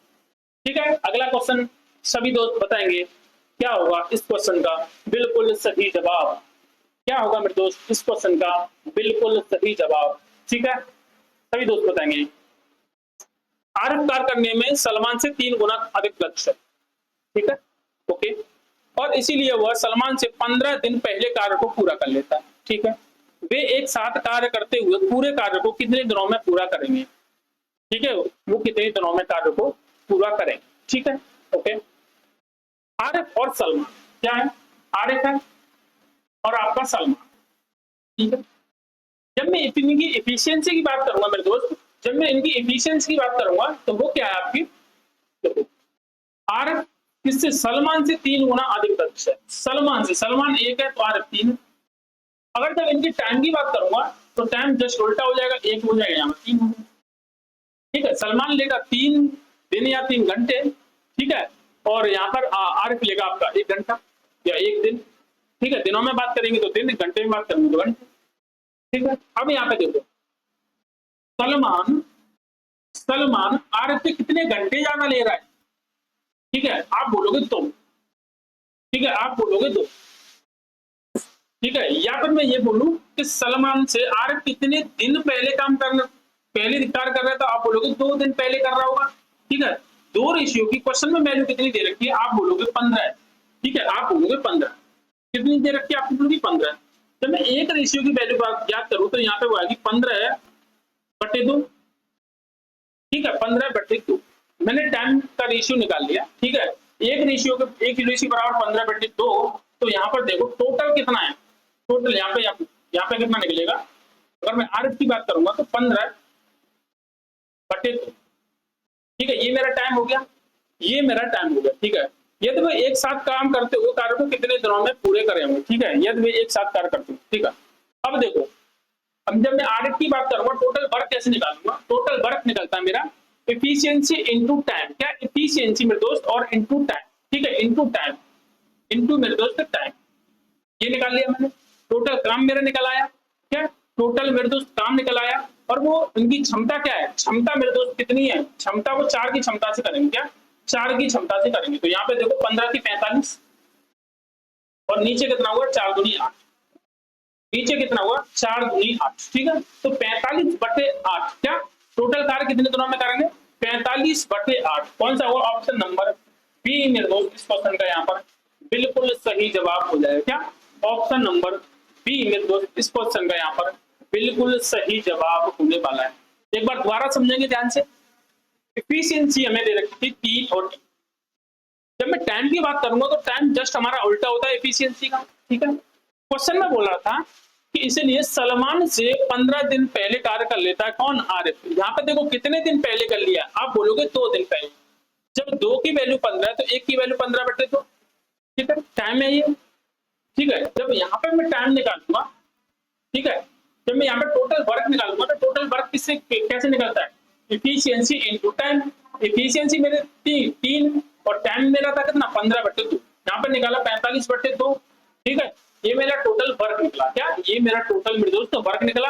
ठीक है, अगला क्वेश्चन सभी दोस्त बताएंगे क्या होगा इस क्वेश्चन का बिल्कुल सही जवाब, क्या होगा मेरे दोस्त इस क्वेश्चन का बिल्कुल सही जवाब। ठीक है, सभी दोस्त बताएंगे। आरएफ कार्य करने में सलमान से 3 गुना अधिक लक्ष्य। ठीक है, ओके, और इसीलिए वह सलमान से 15 दिन पहले कार्य को पूरा कर लेता है। ठीक है, वे एक साथ कार्य करते हुए पूरे कार्य को कितने दिनों में पूरा करेंगे। ठीक है, वो कितने दिनों में कार्य को पूरा करेंगे। ठीक है, ओके, आरिफ और सलमान क्या है, आरिफ है और आपका सलमान। ठीक है, जब मैं इनकी एफिशिएंसी की बात करूंगा मेरे दोस्त, जब मैं इनकी एफिशिएंसी की बात करूंगा तो वो क्या है आपकी, देखो आरिफ किससे, सलमान से 3 गुना अधिक दक्ष है। सलमान से, सलमान 1 है तो आरिफ 3। अगर जब इनकी टाइम की बात करूंगा तो टाइम जस्ट उल्टा हो जाएगा, 1 हो जाएगा यहाँ 3 हो जाएगा। ठीक है, सलमान लेगा 3 दिन या 3 घंटे। ठीक है, और यहाँ पर आरिफ लेगा आपका 1 घंटा या 1 दिन। ठीक है, दिनों में बात करेंगे तो दिन, घंटे में बात करेंगे तो घंटे। ठीक है, अब यहाँ पे देखो सलमान आरिफ से कितने घंटे ज्यादा ले रहा है। ठीक है, आप बोलोगे 2। ठीक है, आप बोलोगे 2। ठीक है, या फिर मैं ये बोलूं कि सलमान से आरिफ कितने दिन पहले काम करना, पहले कार्य कर रहा था, आप बोलोगे 2 दिन पहले कर रहा होगा। ठीक है, 2 रेशियो की क्वेश्चन में वैल्यू कितनी दे रखी है, आप बोलोगे 15 है। ठीक है, आप बोलोगे 15 कितनी दे रखी है, आप बोलोगे 15। जब मैं एक रेशियो की वैल्यू याद करूं तो यहाँ पे वो आएगी 15/2। ठीक है, 15/2 मैंने टाइम का रेशियो निकाल लिया। ठीक है, एक रेशियो बराबर 15/2। तो यहाँ पर देखो टोटल कितना है, टोटल यहाँ पे कितना निकलेगा, अगर मैं आरिफ की बात करूंगा तो 15/2। ठीक है, ये मेरा टाइम हो गया, ये मेरा टाइम हो गया। ठीक है, यदि वे एक साथ काम करते हुए कार्य को कितने दिनों में पूरे करेंगे। ठीक है, यदि वे एक साथ कार्य करते हैं। ठीक है, अब देखो, अब जब मैं आरिफ की बात करूंगा टोटल वर्क कैसे निकालूंगा, टोटल वर्क निकलता है मेरा एफिशिएंसी इनटू टाइम। क्या एफिशिएंसी मेरे दोस्त और इनटू टाइम। ठीक है, इनटू टाइम, इनटू मेरे दोस्त टाइम, ये निकाल लिया मैंने। टोटल काम मेरा निकल आया। क्या टोटल मेरे दोस्त काम निकल आया और वो उनकी क्षमता क्या है, क्षमता मेरे दोस्त कितनी है, क्षमता वो 4 की क्षमता से करेंगे, क्या 4 की क्षमता से करेंगे। तो यहाँ पे देखो 15 की 45 और नीचे कितना हुआ 4 दूनी 8, नीचे कितना हुआ 4 दूनी 8, ठीक है। तो 45/8 क्या टोटल कार्य कितने दिनों में करेंगे, 45/8। कौन सा हुआ ऑप्शन नंबर बी मेरे दोस्त इस क्वेश्चन का यहाँ पर बिल्कुल सही जवाब हो जाएगा, क्या ऑप्शन नंबर बी मेरे दोस्त इस क्वेश्चन का यहाँ पर बिल्कुल सही जवाब होने वाला है। एक बार दोबारा समझेंगे ध्यान से। एफिशिएंसी हमें दे रखी थी टी और टी। जब मैं टाइम की बात करूंगा तो टाइम जस्ट हमारा उल्टा होता है एफिशिएंसी का, ठीक है। क्वेश्चन में बोल रहा था कि इसलिए सलमान से 15 दिन पहले कार्य कर लेता है कौन, आरिफ। यहाँ पे देखो कितने दिन पहले कर लिया, आप बोलोगे 2 दिन पहले। जब 2 की वैल्यू 15 है तो 1 की वैल्यू 15/2, ठीक है, टाइम है ये, ठीक है। जब यहाँ पे मैं टाइम निकालूंगा, ठीक है, जब मैं यहाँ पे टोटल वर्क निकालूंगा तो टोटल वर्क किससे कैसे निकलता है, एफिशिएंसी इनटू टाइम। एफिशिएंसी मेरे 3 और टाइम मेरा था कितना 15/2, यहाँ पे निकाला 45/2, ठीक है। ये मेरा टोटल वर्क निकला, क्या ये मेरा टोटल मेरे दोस्तों वर्क निकला।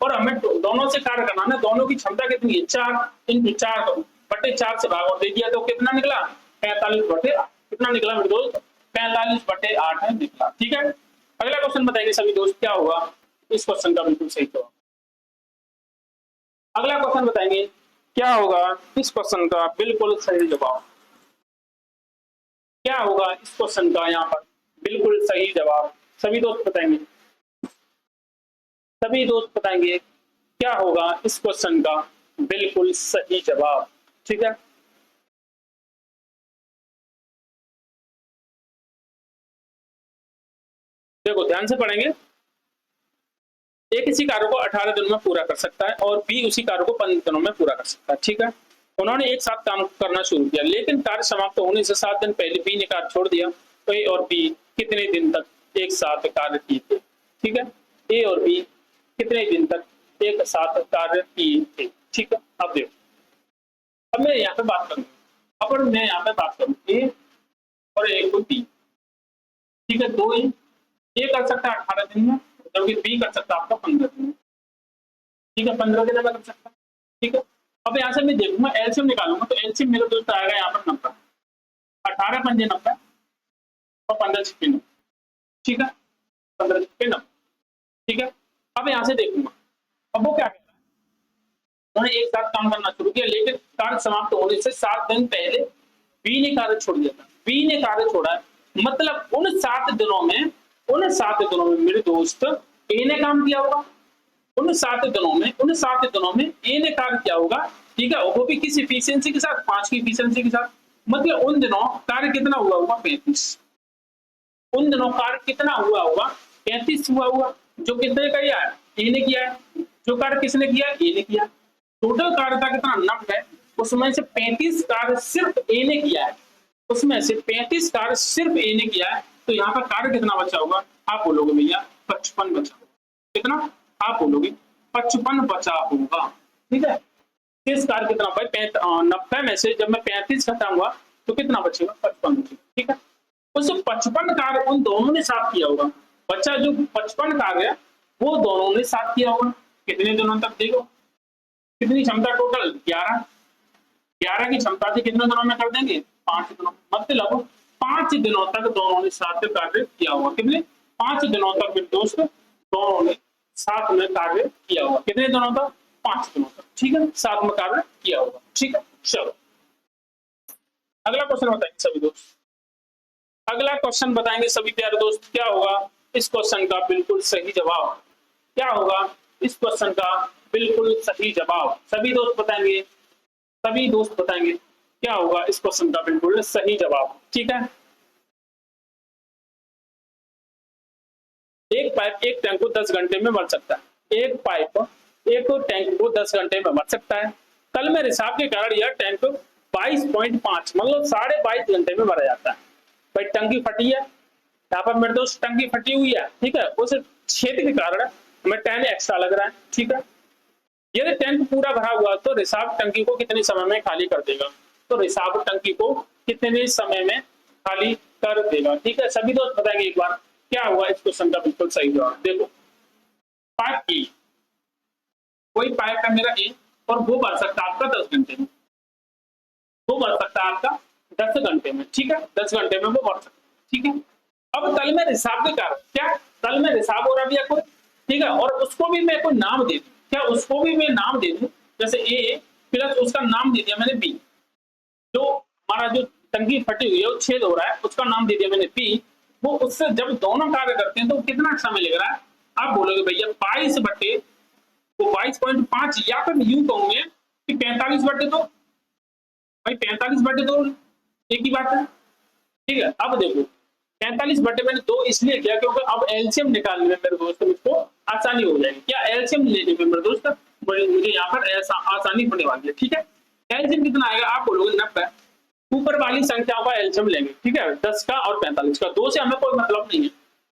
और हमें दोनों से कार्य करना है, दोनों की क्षमता कितनी है 4 × 4 करूं बटे 4 से भाग और दे दिया तो कितना निकला 45/8, कितना निकला मेरे दोस्त 45/8 है निकला, ठीक है। अगला क्वेश्चन बताएंगे सभी दोस्त क्या होगा इस क्वेश्चन का बिल्कुल सही जवाब। अगला क्वेश्चन बताएंगे क्या होगा इस क्वेश्चन का बिल्कुल सही जवाब, क्या होगा इस क्वेश्चन का यहाँ पर बिल्कुल सही जवाब। सभी दोस्त बताएंगे, सभी दोस्त बताएंगे क्या होगा इस क्वेश्चन का बिल्कुल सही जवाब, ठीक है। देखो ध्यान से पढ़ेंगे। ए किसी कार्य को 18 दिनों में पूरा कर सकता है और बी उसी कार्य को 15 दिनों में पूरा कर सकता है, ठीक है। उन्होंने एक साथ काम करना शुरू किया लेकिन कार्य समाप्त होने से 7 दिन पहले बी ने कार्य छोड़ दिया। तो ए और बी कितने दिन तक एक साथ कार्य किए थे, ठीक है। ए और बी कितने दिन तक एक साथ कार्य किए थे, ठीक है। अब देखो, अब मैं यहाँ पे बात करूंगा, अब मैं यहाँ पे बात करूँ ए और ए को बी, ठीक है। 2 ए कर सकता है 18 दिन में जबकि बी कर सकता है आपका 15 दिन में, ठीक है, 15 दिन में कर सकता है, ठीक है। अब यहाँ से मैं देखूंगा एलसीएम निकालूंगा तो एलसीएम मेरे दोस्त आएगा यहाँ पर 90, 18 पंजे 90 और 15 छिपे 90, ठीक है, 15 छिपे 90, ठीक है। अब यहाँ से देखूंगा, अब वो क्या कर रहा है, उन्होंने एक साथ काम करना शुरू किया लेकिन कार्य समाप्त होने से 7 दिन पहले बी ने कार्य छोड़ दिया था। बी ने कार्य छोड़ा है मतलब उन 7 दिनों में, उन 7 दिनों में मेरे दोस्त ए ने काम किया होगा। उन 7 दिनों में, उन 7 दिनों में ए ने कार्य किया होगा, ठीक है, वो भी किस एफिशिएंसी के साथ 5 की एफिशिएंसी के साथ। मतलब उन दिनों कार्य कितना हुआ होगा 35, उन दिनों कार्य कितना हुआ होगा 35 हुआ होगा। जो कितने का किया है ए ने किया है, जो कार्य किसने किया है ए ने किया। टोटल कार्य था कितना 90, उसमें से 35 कार्य सिर्फ ए ने किया है, उसमें से 35 कार्य सिर्फ ए ने किया है। तो यहाँ पर कार्य कितना बचा होगा, आप बोलोगे भैया 55 बचा होगा, कितना आप बोलोगे 55 बचा होगा, ठीक है। शेष कार्य कितना भाई 90 में से जब मैं 35 घटाऊंगा तो कितना बचेगा 55 बचेगा, ठीक है। उस 55 कार्य उन दोनों ने साथ किया होगा, बच्चा जो 55 कार्य है वो दोनों ने साथ किया होगा कितने दिनों तक। देखो कितनी क्षमता टोटल 11, 11 की क्षमता से कितने दिनों में कर देंगे 5 दिनों, मतलब 5 दिनों तक दोनों ने साथ में कार्य किया होगा। कितने 5 दिनों तक मेरे दोस्त दोनों ने साथ में कार्य किया होगा, कितने दिनों तक 5 दिनों तक, ठीक है, साथ में कार्य किया होगा, ठीक है। चलो अगला क्वेश्चन बताएंगे सभी दोस्त, अगला क्वेश्चन बताएंगे सभी प्यारे दोस्त क्या होगा इस क्वेश्चन का बिल्कुल सही जवाब, क्या होगा इस क्वेश्चन का बिल्कुल सही जवाब। सभी दोस्त बताएंगे, सभी दोस्त बताएंगे क्या होगा इस क्वेश्चन का बिल्कुल सही जवाब, ठीक है। एक पाइप एक टैंक को 10 घंटे में भर सकता है, एक पाइप एक टैंक को 10 घंटे में भर सकता है। कल में रिसाव के कारण यह टैंक 22.5 मतलब 22.5 घंटे में भरा जाता है। भाई टंकी फटी है, यहाँ पर मेरे दोस्त टंकी फटी हुई है, ठीक है, उस छेद के कारण हमें 10 एक्स्ट्रा लग रहा है, ठीक है। यदि टैंक पूरा भरा हुआ तो रिसाव टंकी को कितने समय में खाली कर देगा, तो रिसाव टंकी को कितने समय में खाली कर देगा, ठीक है। सभी दोस्त बताएंगे एक बार क्या हुआ इस क्वेश्चन का बिल्कुल सही जवाब। देखो पाइप की वही पाइप है मेरा ए, और वो बढ़ सकता है आपका 10 घंटे में, वो बढ़ सकता है आपका 10 घंटे में, ठीक है, 10 घंटे में वो बढ़ सकता है, ठीक है। अब तल में रिसाव के कारण क्या, तल में रिसाव हो रहा है कोई, ठीक है, और उसको भी मैं कोई नाम दे दूं, क्या उसको भी मैं नाम दे दूं, जैसे ए प्लस उसका नाम दे दिया मैंने बी, जो हमारा जो टंकी फटी हुई है वो छेद हो रहा है उसका नाम दे दिया मैंने बी, वो उससे जब दोनों कार्य करते हैं तो कितना समय लग रहा है, आप बोलोगे भैया 22 बटे तो 22.5, या फिर यूं कहूंगे कि 45 बटे तो भाई 45 बटे दो एक ही बात है, ठीक है। अब देखो 45 बटे मैंने 2 इसलिए किया क्योंकि अब एलसीएम निकालने में मेरे दोस्त मुझको आसानी हो जाएगी, क्या एलसीएम लेने में मेरे दोस्त मुझे यहाँ पर ऐसा आसानी होने वाली है, ठीक है। एलसीएम कितना आएगा, आप बोलोगे 90, ऊपर वाली संख्याओं का एलसीएम लेंगे, ठीक है, 10 का और 45 का, 2 से हमें कोई मतलब नहीं है,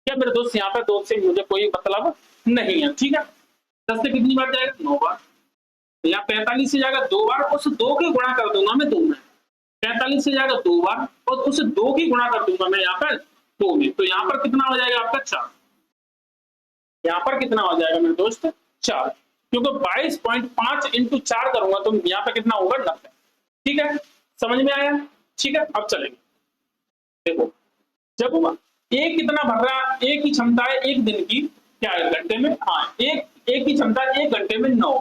क्या मेरे दोस्त यहाँ पर 2 से मुझे कोई मतलब नहीं है, ठीक है। 10 से कितनी बार जाएगा, 9 बार, यहाँ 45 से जाएगा 2 बार, उस 2 की गुणा कर दूंगा मैं 2 में, 45 से जाएगा 2 बार और उस 2 की गुणा कर दूंगा मैं यहाँ पर 2 में, तो यहाँ पर कितना हो जाएगा आपका 4, यहाँ पर कितना हो जाएगा मेरे दोस्त 4, क्योंकि 22.5 इंटू 4 करूंगा तो यहाँ पे कितना होगा 90, ठीक है, समझ में आया, ठीक है। अब चलेंगे, देखो जब एक कितना भर रहा, एक की क्षमता है एक दिन की, क्या 1 घंटे में, हाँ एक की क्षमता 1 घंटे में 9,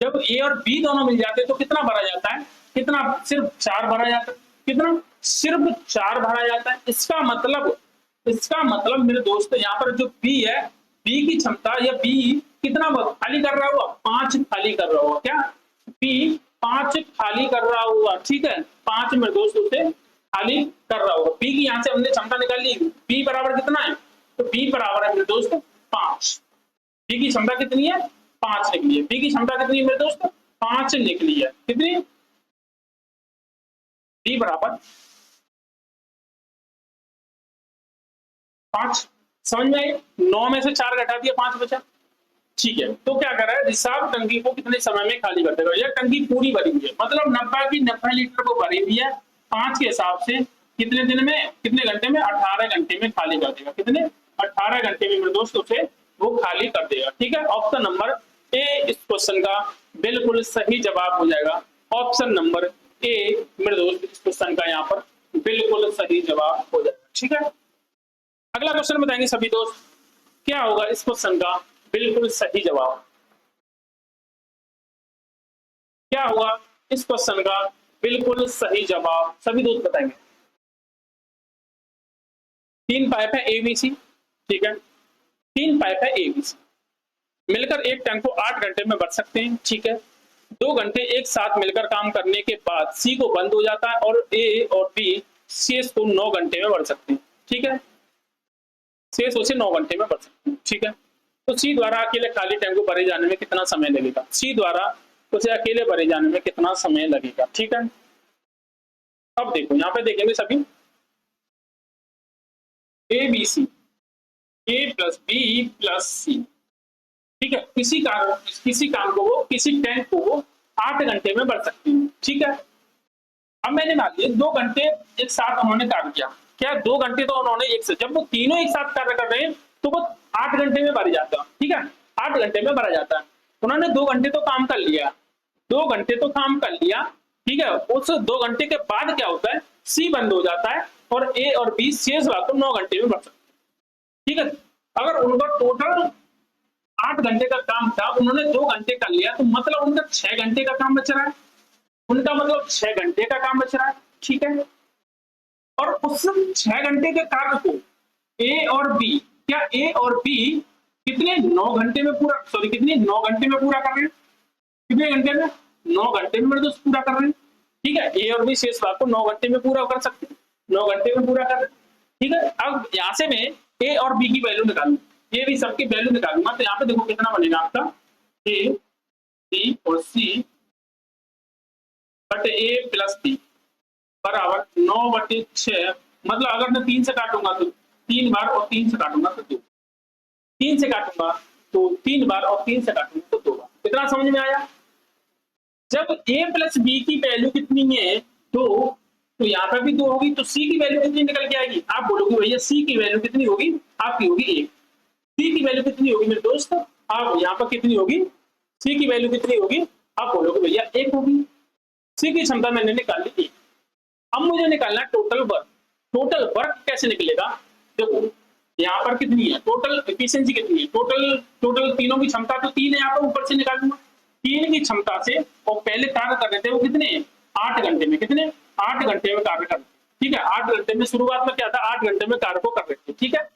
जब ए और बी दोनों मिल जाते हैं तो कितना भरा जाता है, कितना, सिर्फ 4 भरा जाता है, कितना, सिर्फ 4 भरा जाता है। इसका मतलब मेरे दोस्त यहाँ पर जो बी है, बी की क्षमता या बी कितना खाली कर रहा हुआ, 5 खाली कर रहा हुआ, क्या बी 5 खाली कर रहा हुआ, ठीक है, 5 मेरे दोस्त उसे खाली कर रहा होगा, बी की यहाँ से हमने क्षमता निकाल ली, बी बराबर कितना है, तो बी बराबर है मेरे दोस्त 5, बी की क्षमता कितनी है 5 निकली है, बी की क्षमता कितनी है मेरे दोस्त 5 निकली है, कितनी, बी बराबर 5, समझ में आई, 9 में से 4 घटा दिया 5 बचा, ठीक है। तो क्या कर रहा है, रिसाव टंकी को कितने समय में खाली कर देगा, यह टंकी पूरी भरी हुई है, मतलब 90 की 90 लीटर को भरी हुई है, 5 के हिसाब से कितने दिन में, कितने घंटे में, 18 घंटे में खाली कर देगा, कितने, 18 घंटे में मेरे दोस्त उसे वो खाली कर देगा, ठीक है। ऑप्शन नंबर ए इस क्वेश्चन का बिल्कुल सही जवाब हो जाएगा, ऑप्शन नंबर ए मेरे दोस्त इस क्वेश्चन का यहाँ पर बिल्कुल सही जवाब हो जाएगा, ठीक है। अगला क्वेश्चन बताएंगे सभी दोस्त, क्या होगा इस क्वेश्चन का बिल्कुल सही जवाब, क्या होगा इस क्वेश्चन का बिल्कुल सही जवाब, सभी दोस्त बताएंगे। 3 पाइप है एबीसी, ठीक है, 3 पाइप है एबीसी, मिलकर एक टैंक को 8 घंटे में भर सकते हैं, ठीक है। 2 घंटे एक साथ मिलकर काम करने के बाद सी को बंद हो जाता है और ए और बी शेष को 9 घंटे में भर सकते हैं, ठीक है, शेष उसे 9 घंटे में भर सकते हैं, ठीक है। तो सी द्वारा अकेले खाली टैंक को भरे जाने में कितना समय लगेगा, सी द्वारा उसे अकेले भरे जाने में कितना समय लगेगा, ठीक है। अब देखो यहाँ पे देखेंगे सभी, A B C, A plus B plus C, ठीक है, किसी काम को वो, किसी टैंक को वो 8 घंटे में भर सकते हैं, ठीक है। अब मैंने मान लिया 2 घंटे एक साथ उन्होंने काम किया, क्या 2 घंटे तो उन्होंने एक से, जब वो तीनों एक साथ कार्य कर रहे हैं तो वो 8 घंटे में भर जाता है, ठीक है, 8 घंटे में भरा जाता है। उन्होंने 2 घंटे तो काम कर लिया, 2 घंटे तो काम कर लिया, ठीक है, उस 2 घंटे के बाद क्या होता है, सी बंद हो जाता है और ए और बी शेष भाग को 9 घंटे में भर सकते हैं, ठीक है। अगर उनका टोटल 8 घंटे का काम था, उन्होंने 2 घंटे कर लिया, तो मतलब उनका 6 घंटे का काम बच रहा है, उनका मतलब 6 घंटे का काम बच रहा है, ठीक है। और उस 6 घंटे के कार्य को ए और बी, क्या ए और बी कितने 9 घंटे में पूरा, सॉरी कितने 9 घंटे में पूरा कर रहे हैं, कितने घंटे में 9 घंटे में मेरे दोस्त पूरा कर रहे हैं, ठीक है। ए और बी शेष भाग को 9 घंटे में पूरा कर सकते हैं, 9 घंटे में पूरा कर रहे हैं, ठीक है। अब यहाँ से मैं ए और बी की वैल्यू निकालूंगा, ये भी सबकी वैल्यू निकालूंगा, तो यहाँ पे देखो कितना बनेगा आपका, ए बी और सी बटे ए प्लस बी बराबर 9/6, मतलब अगर मैं 3 से काटूंगा तो 3 बार और 3 से काटूंगा तो 2, 3 से काटूंगा तो 3 बार और 3 से काटूंगा तो 2 बार, कितना समझ में आया। जब ए प्लस बी की वैल्यू कितनी है 2, तो यहाँ पर भी 2 होगी, तो सी की वैल्यू कितनी निकल के आएगी, आप बोलोगे भैया सी की वैल्यू कितनी होगी, आपकी होगी 1, सी की वैल्यू कितनी होगी मेरे दोस्त, आप यहाँ पर कितनी होगी सी की वैल्यू कितनी होगी? आप बोलोगे भैया 1 होगी। सी की क्षमता मैंने निकाल ली 1। अब मुझे निकालना है टोटल वर्क। टोटल वर्क कैसे निकलेगा? देखो यहाँ पर कितनी है टोटल एफिशिएंसी, कितनी है टोटल, टोटल तीनों की क्षमता तो 3 है, यहाँ पर ऊपर से निकालूंगा 3 की क्षमता से। और पहले कार्य कर रहे थे वो कितने, 8 घंटे में, कितने 8 घंटे में कार्य कर रहे थे, ठीक है। 8 घंटे में शुरुआत में क्या था, 8 घंटे में कार्य को कर रहे थे, ठीक है।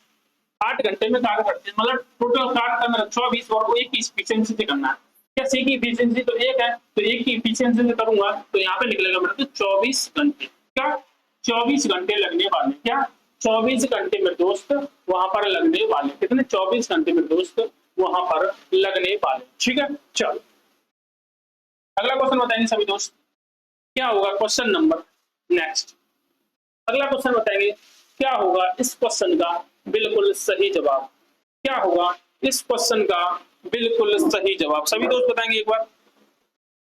8 घंटे में कार्य करते हैं, मतलब टोटल कार्य करना 24 और 1 की एफिशिएंसी से करना है। क्या सी की एफिशिएंसी तो 1 है, तो 1 की एफिशिएंसी से करूंगा तो यहाँ पे निकलेगा मेरे को 24 घंटे। क्या 24 घंटे लगने वाले, क्या 24 घंटे में दोस्त वहां पर लगने वाले, कितने 24 घंटे में दोस्त वहां पर लगने वाले, ठीक है। चलो अगला क्वेश्चन बताएंगे सभी दोस्त, क्या होगा क्वेश्चन नंबर नेक्स्ट। अगला क्वेश्चन बताएंगे क्या होगा इस क्वेश्चन का बिल्कुल सही जवाब, क्या होगा इस क्वेश्चन का बिल्कुल सही जवाब। सभी दोस्त बताएंगे, एक बार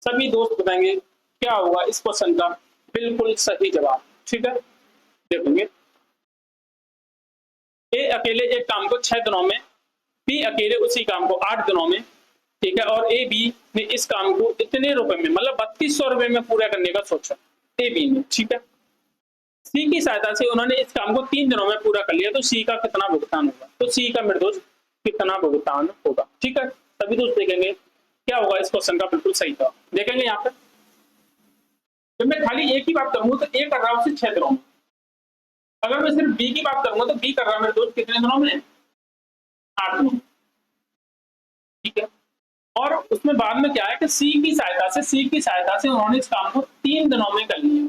सभी दोस्त बताएंगे क्या होगा इस क्वेश्चन का बिल्कुल सही जवाब, ठीक है। देखेंगे ए अकेले एक काम को 6 दिनों में, बी अकेले उसी काम को 8 दिनों में, ठीक है। और ए बी ने इस काम को इतने रुपए में, मतलब 3200 रुपए में पूरा करने का सोचा, ए बी ने, ठीक है। सी की सहायता से उन्होंने इस काम को 3 दिनों में पूरा कर लिया, तो सी का कितना भुगतान होगा, तो सी का मेरे दोस्त कितना भुगतान होगा, ठीक है। सभी दोस्त देखेंगे क्या होगा इस क्वेश्चन का बिल्कुल सही जवाब। देखेंगे यहाँ पे जब मैं खाली ए की बात करूंगा तो ए कर रहा हूं सिर्फ 6 दिनों में। अगर मैं सिर्फ बी की बात करूंगा तो बी कर रहा है मेरे दोस्त कितने दिनों में, 8 दिनों में, ठीक है। और उसमें बाद में क्या है कि सी की सहायता से उन्होंने इस काम को 3 दिनों में कर लिया,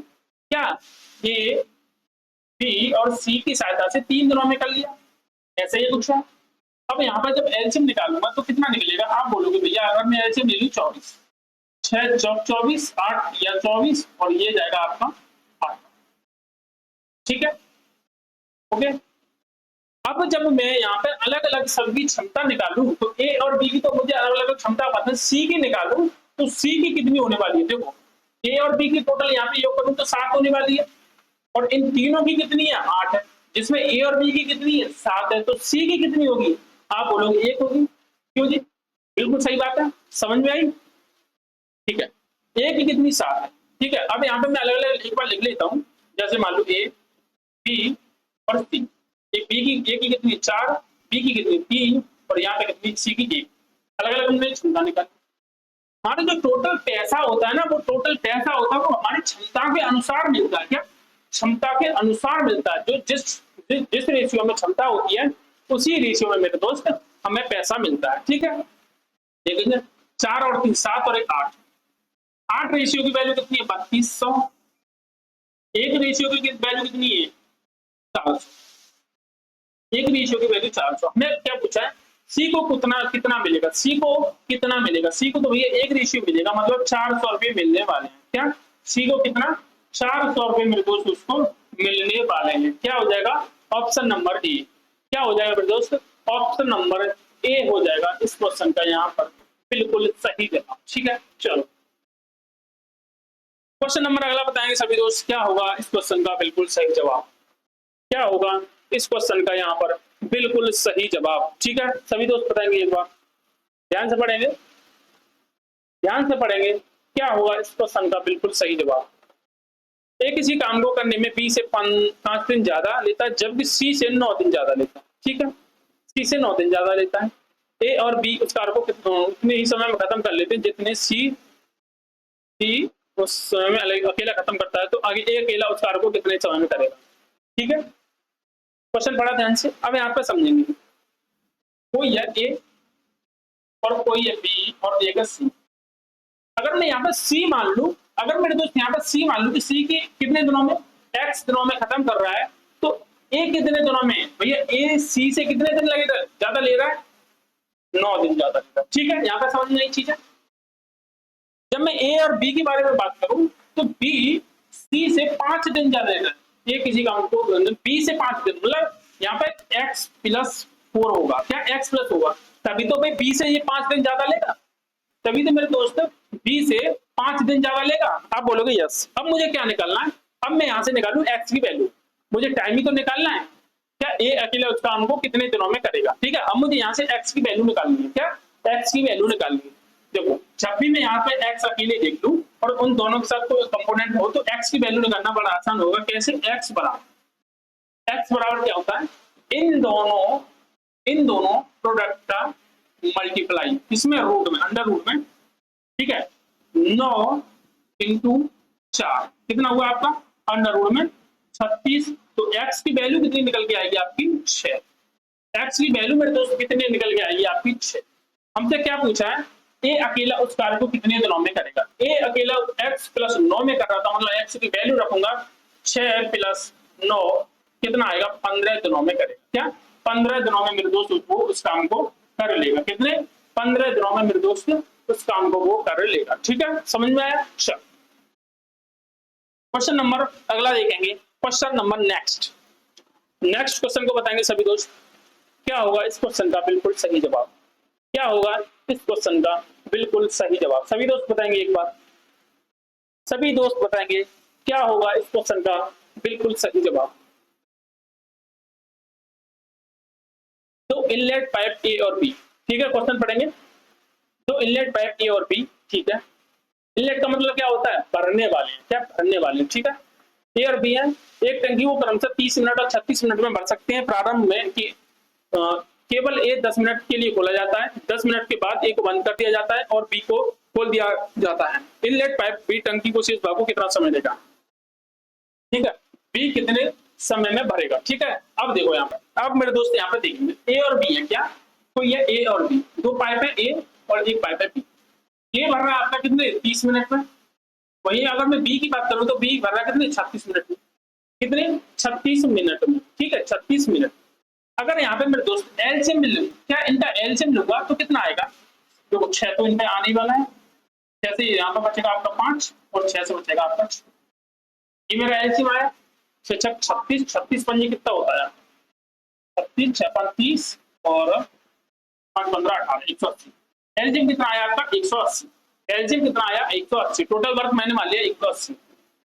क्या ए बी और सी की सहायता से 3 दिनों में कर लिया, ऐसे ही कुछ है। अब यहाँ पर जब एलसीएम निकालूंगा तो कितना निकलेगा, आप बोलोगे भैया अगर मैं एलसीएम ले लूं 24, 6 24 8 या 24 और ये जाएगा आपका 8, ठीक है, ओके। अब जब मैं यहाँ पे अलग अलग सबकी क्षमता निकालूं तो ए और बी की तो मुझे अलग अलग क्षमता पता है, सी की निकालूं तो सी की कितनी होने वाली है, देखो ए और बी की टोटल यहाँ पे योग करूं तो 7 होने वाली है, और इन तीनों की कितनी है 8 है, जिसमें ए और बी की कितनी है 7 है, तो सी की कितनी होगी, आप बोलोगे 1 होगी, क्यों जी, बिल्कुल सही बात है, समझ में आई, ठीक है। ए की कितनी 7 है, ठीक है। अब यहाँ पे मैं अलग अलग एक बार लिख लेता हूँ, जैसे मान लो ए बी और सी, एक बी की ए की कितनी 4, बी की कितनी 3 और यहाँ पे कितनी सी की 1, अलग अलग हमने क्षमता निकाली। हमारा जो टोटल पैसा होता है ना, वो टोटल पैसा होता है वो हमारी क्षमता के अनुसार मिलता है, क्या क्षमता के अनुसार मिलता है, जो जिस रेशियो में क्षमता होती है उसी रेशियो में मेरे दोस्त हमें पैसा मिलता है, ठीक है। देखिए 4 और 3 7 और 1 8, 8 रेशियो की वैल्यू कितनी है 3200, एक रेशियो की वैल्यू कितनी है 400, एक रेशियो की वैल्यू 400। हमने क्या पूछा है सी को कितना मिलेगा, सी को कितना मिलेगा, सी को तो भैया एक रेशियो मिलेगा, मतलब 400 रुपए मिलने वाले हैं, क्या सी को कितना 400 रुपए मेरे दोस्त उसको मिलने वाले हैं, क्या हो जाएगा ऑप्शन नंबर ए, क्या हो जाएगा मेरे दोस्त ऑप्शन नंबर ए हो जाएगा इस क्वेश्चन का यहाँ पर बिल्कुल सही जवाब, ठीक है। चलो क्वेश्चन नंबर अगला बताएंगे सभी दोस्त, क्या होगा इस क्वेश्चन का बिल्कुल सही जवाब, क्या होगा इस क्वेश्चन का यहाँ पर बिल्कुल सही जवाब, ठीक है। सभी दोस्त बताएंगे, एक बार ध्यान से पढ़ेंगे, ध्यान से पढ़ेंगे क्या होगा इस क्वेश्चन का बिल्कुल सही जवाब। ए किसी काम को करने में बी से 5 दिन ज्यादा लेता है, जबकि सी से 9 दिन ज्यादा लेता है, ठीक है, सी से 9 दिन ज्यादा लेता है। ए और बी उस कार्य को उतने ही समय में खत्म कर लेते हैं जितने सी उस समय में अकेला खत्म करता है, तो आगे ए अकेला उस कार्य को कितने समय में करेगा, ठीक है। क्वेश्चन पढ़ा ध्यान से, अब यहाँ पे समझेंगे, कोई है ए और कोई है बी और एक है सी। अगर मैं यहाँ पे सी मान लू, अगर मेरे दोस्त यहाँ पे सी मान लू कि सी की कितने दिनों में एक्स दिनों में खत्म कर रहा है, तो ए कितने दिनों में, भैया ए सी से कितने दिन लगेगा ज्यादा ले रहा है 9 दिन ज्यादा लेगा, ठीक है। यहाँ पे समझ में आई चीज है। जब मैं ए और बी के बारे में बात करूं तो बी सी से 5 दिन ज्यादा लेगा, ये किसी काम को बी से 5 दिन, मतलब यहाँ पे x प्लस 4 होगा, क्या x प्लस होगा, तभी तो भाई बी से ये 5 दिन ज्यादा लेगा, तभी तो मेरे दोस्त बी से 5 दिन ज्यादा लेगा। आप बोलोगे यस। अब मुझे क्या निकालना है, अब मैं यहाँ से निकालू x की वैल्यू, मुझे टाइम ही तो निकालना है, क्या ए अकेले उस काम को कितने दिनों में करेगा, ठीक है। अब मुझे यहाँ से x की वैल्यू निकालनी है, क्या x की वैल्यू निकालनी है। देखो जब भी मैं यहाँ पे x अकेले देख लूं और उन दोनों के साथ कोई कंपोनेंट हो तो x की वैल्यू निकालना बड़ा आसान होगा। कैसे? x बराबर क्या होता है, इन दोनों प्रोडक्ट का मल्टीप्लाई इसमें रूट में, अंडर रूट में, ठीक है, 9 इंटू 4 कितना हुआ आपका, अंडर रूट में 36। तो x की वैल्यू कितनी निकल के आएगी आपकी 6। x की वैल्यू मेरे दोस्त कितनी निकल के आएगी आपकी 6। हमसे क्या पूछा है, a अकेला उस कार्य को कितने दिनों में करेगा। a अकेला x प्लस 9 में कर रहा था, मतलब x की वैल्यू रखूंगा 6 प्लस 9 कितना आएगा, 15 दिनों में करेगा। क्या 15 दिनों में मेरे दोस्त वो उस काम को कर लेगा। कितने? 15 दिनों में मेरे दोस्त उस काम को वो कर लेगा। ठीक है, समझ में आया? चल क्वेश्चन नंबर अगला देखेंगे। क्वेश्चन नंबर नेक्स्ट क्वेश्चन को बताएंगे सभी दोस्त। क्या होगा इस क्वेश्चन का बिल्कुल सही जवाब, क्या होगा इस क्वेश्चन का बिल्कुल सही जवाब, सभी दोस्त बताएंगे एक बार, सभी दोस्त बताएंगे क्या होगा इस क्वेश्चन का बिल्कुल सही जवाब। तो इनलेट पाइप ए और बी, ठीक है, क्वेश्चन पढ़ेंगे। तो इनलेट पाइप ए और बी, ठीक है, इनलेट का मतलब क्या होता है, भरने वाले, क्या भरने वाले, ठीक है। ए और बी है, एक टंकी को क्रमशः 30 मिनट और 36 मिनट में भर सकते हैं। प्रारंभ में कि केवल ए 10 मिनट के लिए खोला जाता है, 10 मिनट के बाद ए को बंद कर दिया जाता है और बी को खोल दिया जाता है। इनलेट पाइप बी टंकी को शेष भाग को कितना समय देगा, ठीक है, बी कितने समय में भरेगा। ठीक है, अब देखो यहाँ पर, अब मेरे दोस्त यहाँ पे देखेंगे ए और बी है क्या, तो ये ए और बी, दो पाइप है ए और एक पाइप है बी। ए भर रहा है आपका कितने 30 मिनट में, वहीं अगर मैं बी की बात करूं तो बी भर रहा है कितने 36 मिनट में, कितने 36 मिनट में, ठीक है 36 मिनट। अगर यहाँ पे मेरे दोस्त एलसीएम मिल, क्या इनका एलसीएम लूंगा तो कितना आएगा, देखो 6 तो इनका आने वाला है, 6 से यहाँ पर बचेगा आपका 5 और 6 से बचेगा आपका 6। ये मेरा एलसीएम आया 6 36, 36 पंजे कितना होता है 36 6 35 और 5 15 18 180। एलसीएम कितना आया आपका 180, एलसीएम कितना आया 180, टोटल वर्क मैंने मान लिया 180।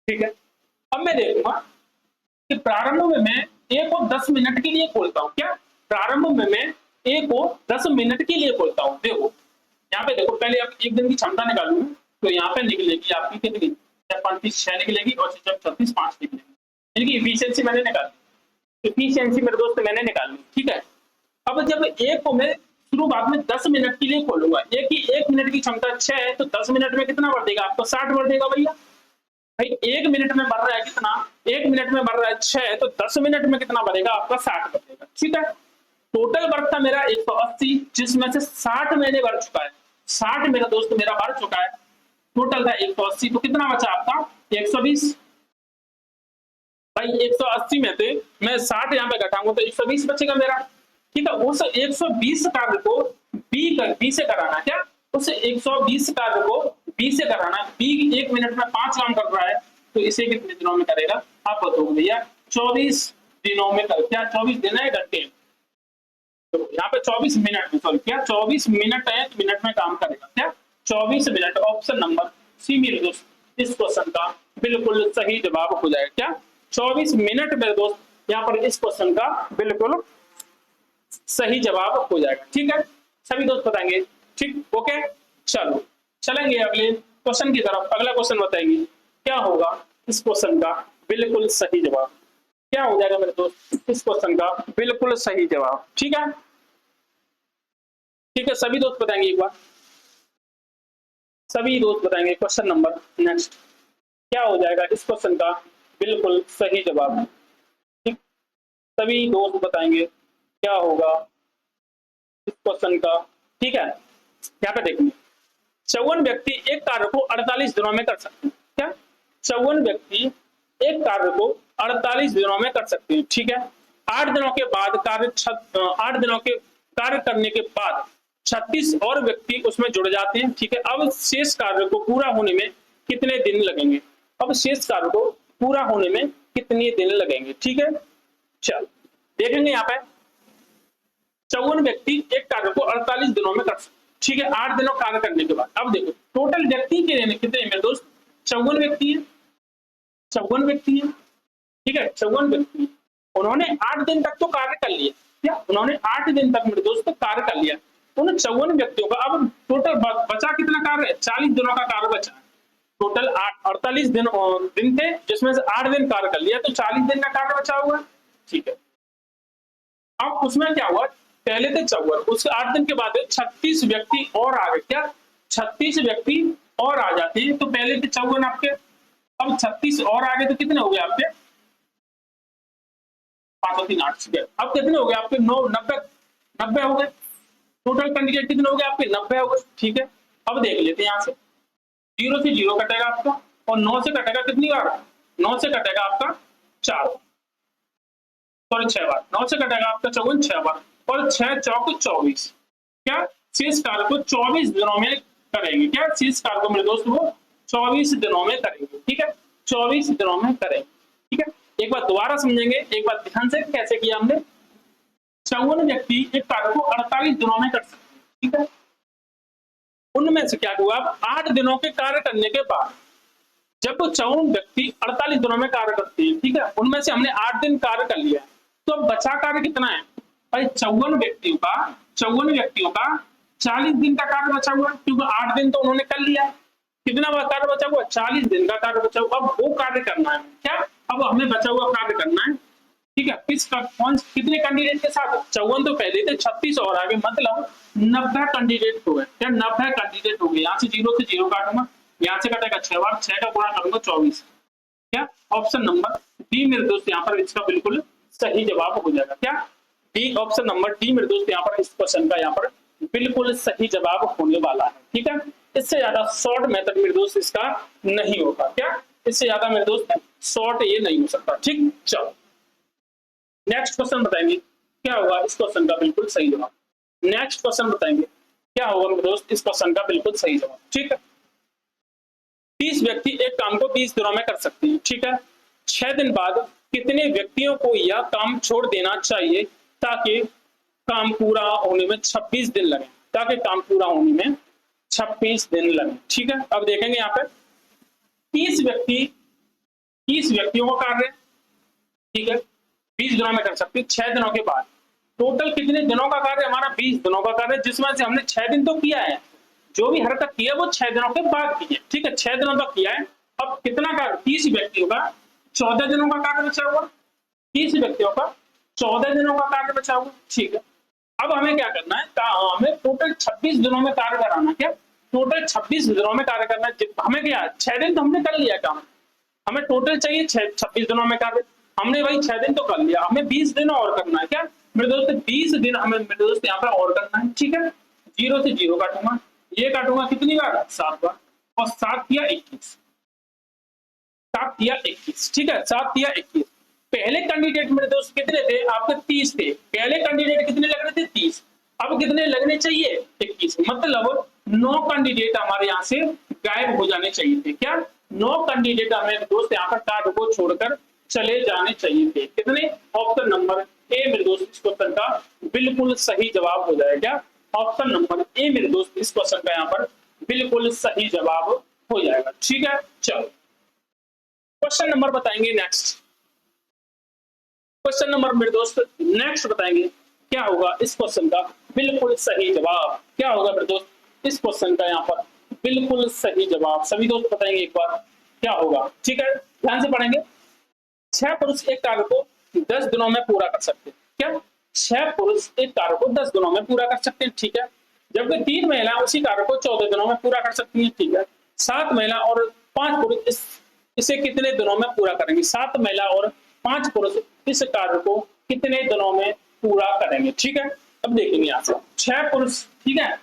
ठीक है, अब मैं देखूंगा कि प्रारंभ में मैं ए को 10 मिनट के लिए खोलता हूं, क्या प्रारंभ में मैं ए को 10 मिनट के लिए खोलता हूं। देखो यहाँ पे देखो, पहले आप एक दिन की क्षमता निकालूंगा तो यहाँ पे निकलेगी आपकी कितनी 35 6 निकलेगी और 36 5 निकलेगी, इनकी इफिशियंसी मैंने निकाली, इफिशियंसी मेरे दोस्त मैंने निकाली। ठीक है, अब जब ए को मैं शुरुआत में 10 मिनट के लिए खोलूंगा, ए की 1 मिनट की क्षमता 6 है तो 10 मिनट में कितना बढ़ देगा आपको 60 बढ़ देगा भैया। भाई 1 मिनट में बढ़ रहा है कितना, 1 मिनट में बढ़ रहा है 6 तो 10 मिनट में कितना बढ़ेगा आपका 60 बढ़ेगा। ठीक है, टोटल वर्क था मेरा 180 जिसमें से 60 मैंने भर चुका है, 60 मेरा दोस्त मेरा भर चुका है, टोटल था 180 तो कितना बचा आपका 120। भाई 180 में से मैं 60 यहाँ पे घटाऊंगा तो 120 बचेगा मेरा। ठीक है, उस 120 कार्य को बी से कराना, क्या उस 120 कार्य को बी से कराना, बी 1 मिनट में 5 काम कर रहा है तो इसे कितने दिनों में करेगा आप बताओ भैया, 24 दिनों में कर, क्या 24 दिन है घंटे, तो यहाँ पे 24 मिनट में, सॉरी क्या 24 मिनट है, मिनट में काम करेगा, क्या 24 मिनट। ऑप्शन नंबर सी मेरे दोस्त इस क्वेश्चन का बिल्कुल सही जवाब हो जाएगा, क्या 24 मिनट मेरे दोस्त यहाँ पर इस क्वेश्चन का बिल्कुल सही जवाब हो जाएगा। ठीक है, सभी दोस्त बताएंगे, ठीक ओके। चलो चलेंगे अगले क्वेश्चन की तरफ। अगला क्वेश्चन बताएंगे क्या होगा इस क्वेश्चन का बिल्कुल सही जवाब, क्या हो जाएगा मेरे दोस्त इस क्वेश्चन का बिल्कुल सही जवाब। ठीक है, ठीक है, सभी दोस्त बताएंगे एक बार, सभी दोस्त बताएंगे क्वेश्चन नंबर नेक्स्ट क्या हो जाएगा इस क्वेश्चन का बिल्कुल सही जवाब। ठीक, सभी दोस्त बताएंगे क्या होगा इस क्वेश्चन का। ठीक है, यहाँ पे देखिए 54 व्यक्ति एक कार्य को 48 दिनों में कर सकते हैं, क्या 54 व्यक्ति एक कार्य को 48 दिनों में कर सकते हैं। ठीक है, 8 दिनों के बाद 8 दिनों के कार्य करने के बाद 36 और व्यक्ति उसमें जुड़ जाते हैं। ठीक है, अब शेष कार्य को पूरा होने में कितने दिन लगेंगे, अब शेष कार्य को पूरा होने में कितने दिन लगेंगे। ठीक है, चल देखेंगे यहाँ पे 54 व्यक्ति एक कार्य को 48 दिनों में कर सकते। ठीक है, 8 दिनों कार्य करने के बाद अब देखो टोटल व्यक्ति के कितने मेरे दोस्त 54 व्यक्ति है, 54 व्यक्ति है। ठीक है, 54 व्यक्ति, उन्होंने 8 दिन तक तो कार्य कर लिया, क्या उन्होंने 8 दिन तक मेरे दोस्त कार्य कर लिया। उन 54 व्यक्तियों का अब टोटल बचा कितना कार्य, 40 दिनों का कार्य बचा। टोटल 48 दिन थे, जिसमें से 8 दिन कार्य कर लिया, तो 40 दिन का कार्य बचा हुआ। ठीक है, अब उसमें क्या हुआ, पहले थे 54, उसके 8 दिन के बाद 36 व्यक्ति और आ गए। क्या 36 व्यक्ति और आ जाते हैं, तो पहले थे 54 आपके, अब 36 और आ गए तो कितने हो गए आपके, 5 और 3 8, ठीक है। अब कितने हो गए आपके, 9 90 90 हो गए। टोटल कैंडिडेट कितने हो गए आपके, 90 हो गए। ठीक है, अब देख लेते हैं यहाँ से, 0 से 0 कटेगा आपका, और 9 से कटेगा कितनी बार, 9 से कटेगा आपका 4 बार, सॉरी 6 बार, 9 से कटेगा आपका 54 6 बार, और 6 चौक 24। क्या शेष कार्य को 24 दिनों में करेंगे, क्या शेष कार्य को मेरे दोस्त वो 24 दिनों में करेंगे। ठीक है, 24 दिनों में करेंगे। ठीक है, एक बार दोबारा समझेंगे, एक बार ध्यान से कैसे किया हमने। 54 व्यक्ति एक कार्य को 48 दिनों में कर सकते हैं। ठीक है, उनमें से क्या हुआ, 8 दिनों के कार्य करने के बाद जब वो 54 व्यक्ति 48 दिनों में कार्य करते हैं, ठीक है, उनमें से हमने 8 दिन कार्य कर लिया, तो अब बचा कार्य कितना है भाई, 54 व्यक्तियों का 40 दिन का कार्य बचा हुआ, क्योंकि 8 दिन तो उन्होंने कर लिया। कितना कार्य बचा हुआ, 40 दिन का कार्य बचा हुआ। अब वो कार्य करना है, क्या अब हमें बचा हुआ कार्य करना है। ठीक है, कितने कैंडिडेट के साथ, 54 तो पहले थे, 36 और आगे, मतलब 90 कैंडिडेट हो गए। क्या 90 कैंडिडेट हो गए। यहाँ से 0 से 0 काटूंगा, यहाँ से कटेगा 6 बार, 6 का गुणा करूंगा 24। क्या ऑप्शन नंबर डी मेरे दोस्त यहाँ पर इसका बिल्कुल सही जवाब हो जाएगा। क्या डी, ऑप्शन नंबर डी मेरे दोस्त यहाँ पर इस क्वेश्चन का यहाँ पर बिल्कुल सही जवाब होने वाला है। ठीक है, इससे ज्यादा शॉर्ट मेथड मेरे दोस्त इसका नहीं होगा। क्या इससे ज्यादा मेरे दोस्त शॉर्ट ये नहीं हो सकता। ठीक, चलो नेक्स्ट क्वेश्चन बताएंगे क्या होगा इस क्वेश्चन का बिल्कुल सही जवाब। नेक्स्ट क्वेश्चन बताएंगे क्या होगा मेरे दोस्त इस क्वेश्चन का बिल्कुल सही जवाब। ठीक है, 30 व्यक्ति एक काम को 20 दिनों में कर सकते हैं। ठीक है, 6 दिन बाद कितने व्यक्तियों को यह काम छोड़ देना चाहिए ताकि काम पूरा होने में 26 दिन लगे, ताकि काम पूरा होने में 26 दिन लगे। ठीक है, अब देखेंगे यहाँ पे 30 व्यक्तियों का कार्य, ठीक है, 20 दिनों में कर सकते हैं। 6 दिनों के बाद टोटल कितने दिनों का कार्य, हमारा 20 दिनों का कार्य, जिसमें से हमने 6 दिन तो किया है, जो भी हरकत की है वो 6 दिनों के बाद की है। ठीक है, 6 दिनों तक किया है। अब कितना कार्य, 30 व्यक्तियों का 14 दिनों का कार्य बचा हुआ, 30 व्यक्तियों का 14 दिनों का कार्य बचा हुआ। ठीक है, अब हमें क्या करना है, हमें टोटल 26 दिनों में कार्य कराना। क्या टोटल 26 दिनों में कार्य करना है। हमें क्या 6 दिन तो हमने कर लिया काम, हमें टोटल चाहिए 26 दिनों में कार्य, हमने भाई 6 दिन तो कर लिया, हमें 20 दिन और करना है। क्या मेरे दोस्त 20 दिन हमें मेरे दोस्त यहाँ पर और करना है। ठीक है, 0 से 0 काटूंगा, ये काटूंगा कितनी बार, 7 बार, और 7 या 21, 7 या 21। ठीक है, 7 या 21। पहले कैंडिडेट मेरे दोस्त कितने थे आपके, 30 थे। पहले कैंडिडेट कितने लग रहे थे, 30। अब कितने लगने चाहिए, 21, मतलब 9 कैंडिडेट हमारे यहाँ से गायब हो जाने चाहिए थे। क्या 9 कैंडिडेट हमें दोस्त यहाँ पर कार्य को छोड़कर चले जाने चाहिए थे। कितने, ऑप्शन नंबर ए मेरे दोस्त इस क्वेश्चन का बिल्कुल सही जवाब हो जाएगा। ऑप्शन नंबर ए मेरे दोस्त इस क्वेश्चन का यहाँ पर बिल्कुल सही जवाब हो जाएगा। ठीक है, चलो क्वेश्चन नंबर बताएंगे नेक्स्ट। क्वेश्चन नंबर मेरे दोस्त नेक्स्ट बताएंगे क्या होगा इस क्वेश्चन का बिल्कुल सही जवाब। क्या होगा मेरे दोस्त इस क्वेश्चन का यहाँ पर बिल्कुल सही जवाब, सभी दोस्त बताएंगे एक बार क्या होगा। ठीक है, ध्यान से पढ़ेंगे। 6 पुरुष एक कार्य को 10 दिनों में पूरा कर सकते हैं। क्या 6 पुरुष एक कार्य को 10 दिनों में पूरा कर सकते हैं। ठीक है, जबकि 3 महिला उसी कार्य को 14 दिनों में पूरा कर सकती हैं। ठीक है, 7 महिला और 5 पुरुष इसे कितने दिनों में पूरा करेंगे, 7 महिला और 5 पुरुष इस कार्य को कितने दिनों में पूरा करेंगे। ठीक है, अब देखेंगे यहाँ से 6 पुरुष, ठीक है,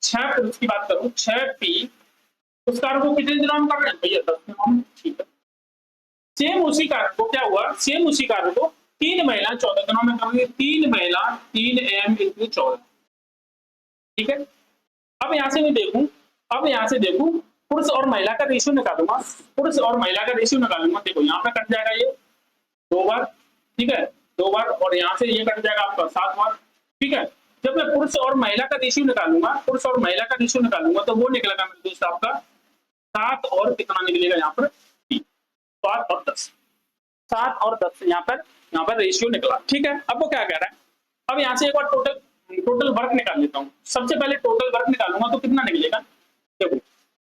6 पुरुष की बात करूं, 6 पी उस कार्य को कितने दिनों में कर रहे हैं भैया, 10 दिनों में। ठीक है, सेम उसी कार्य को क्या हुआ, सेम उसी कार्य को 3 महिला 14 दिनों में करेंगे। 3 महिला 3m × 14। ठीक है, अब यहाँ से मैं देखूं, अब यहाँ से देखूं पुरुष और महिला का रेशियो निकालूंगा, पुरुष और महिला का रेशियो निकालूंगा। देखो यहाँ पे कट जाएगा ये 2 बार, ठीक है, 2 बार, और यहाँ से ये कट जाएगा आपका 7 बार। ठीक है, जब मैं पुरुष और महिला का रेशियो निकालूंगा, पुरुष और महिला का रेशियो निकालूंगा, तो वो निकलेगा मेरे दोस्त आपका 7 और कितना निकलेगा यहाँ पर 7 और 10, 7 और 10 यहाँ पर रेशियो निकला। ठीक है, अब वो क्या कह रहा है, अब यहाँ से एक बार टोटल टोटल वर्क निकाल लेता हूँ। सबसे पहले टोटल वर्क निकालूंगा तो कितना निकलेगा, देखो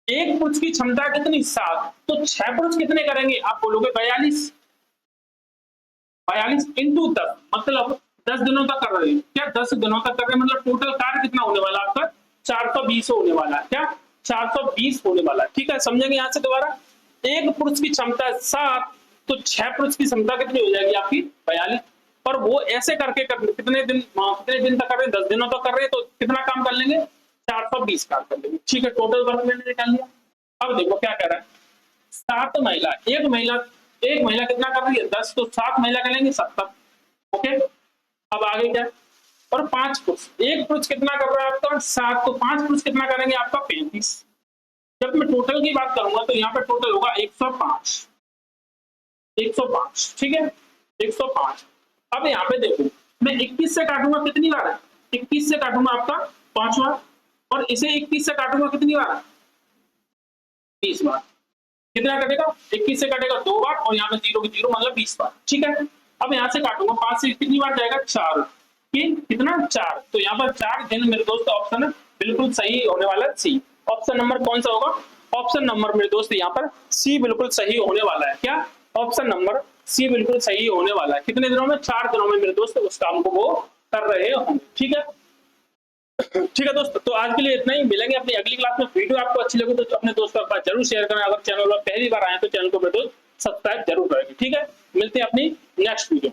एक पुरुष की क्षमता कितनी 7, तो 6 पुरुष कितने करेंगे, आप बोलोगे 42, 42 इंटू 10 मतलब 10 दिनों तक कर रहे हैं क्या, 10 दिनों तक कर रहे हैं मतलब टोटल कार्य कितना होने वाला आपका 420 होने वाला है क्या, 420 होने वाला है। ठीक है, समझेंगे यहां से दोबारा, एक पुरुष की क्षमता 7 तो 6 पुरुष की क्षमता कितनी हो जाएगी आपकी 42, और वो ऐसे करके कितने दिन तक कर रहे हैं, 10 दिनों तक कर रहे हैं, तो कितना काम कर लेंगे 420 काम कर लेंगे। ठीक है, टोटल वर्क मैंने निकाल लिया। अब देखो क्या कह रहा है, 7 महिला, एक महिला कितना कर रही है 10, तो 7 महिला करेंगे 70। ओके, अब आगे क्या है, और 5 पुरुष, एक पुरुष कितना कर रहा है आपका 7, तो 5 पुरुष कितना करेंगे आपका 35। जब मैं टोटल की बात करूंगा तो यहाँ पे टोटल होगा 105, 105, ठीक है 105। अब यहाँ पे देखो मैं 21 से काटूंगा कितनी बार है, 21 से काटूंगा आपका 5 बार, और इसे 21 से काटूंगा कितनी बार, 20 बार। कितना कटेगा, 21 से कटेगा 2 बार, और यहाँ पे 0 की 0 मतलब 20 बार। ठीक है, अब यहाँ से काटूंगा 5 से कितनी बार जाएगा 4, कितना 4, तो यहाँ पर 4 दिन मेरे दोस्त ऑप्शन बिल्कुल सही होने वाला है सी। ऑप्शन नंबर कौन सा होगा, ऑप्शन नंबर मेरे दोस्त यहाँ पर सी बिल्कुल सही होने वाला है। क्या, ऑप्शन नंबर सी बिल्कुल सही होने वाला है। कितने दिनों में, 4 दिनों में मेरे दोस्त उस काम को वो कर रहे होंगे। ठीक है, ठीक है दोस्तों, तो आज के लिए इतना ही, मिलेंगे अपनी अगली क्लास में। वीडियो आपको अच्छी लगे तो अपने दोस्तों के पास जरूर शेयर करें, अगर चैनल पर पहली बार आए तो चैनल को सब्सक्राइब जरूर करेंगे। ठीक है, मिलते हैं अपनी नेक्स्ट वीडियो।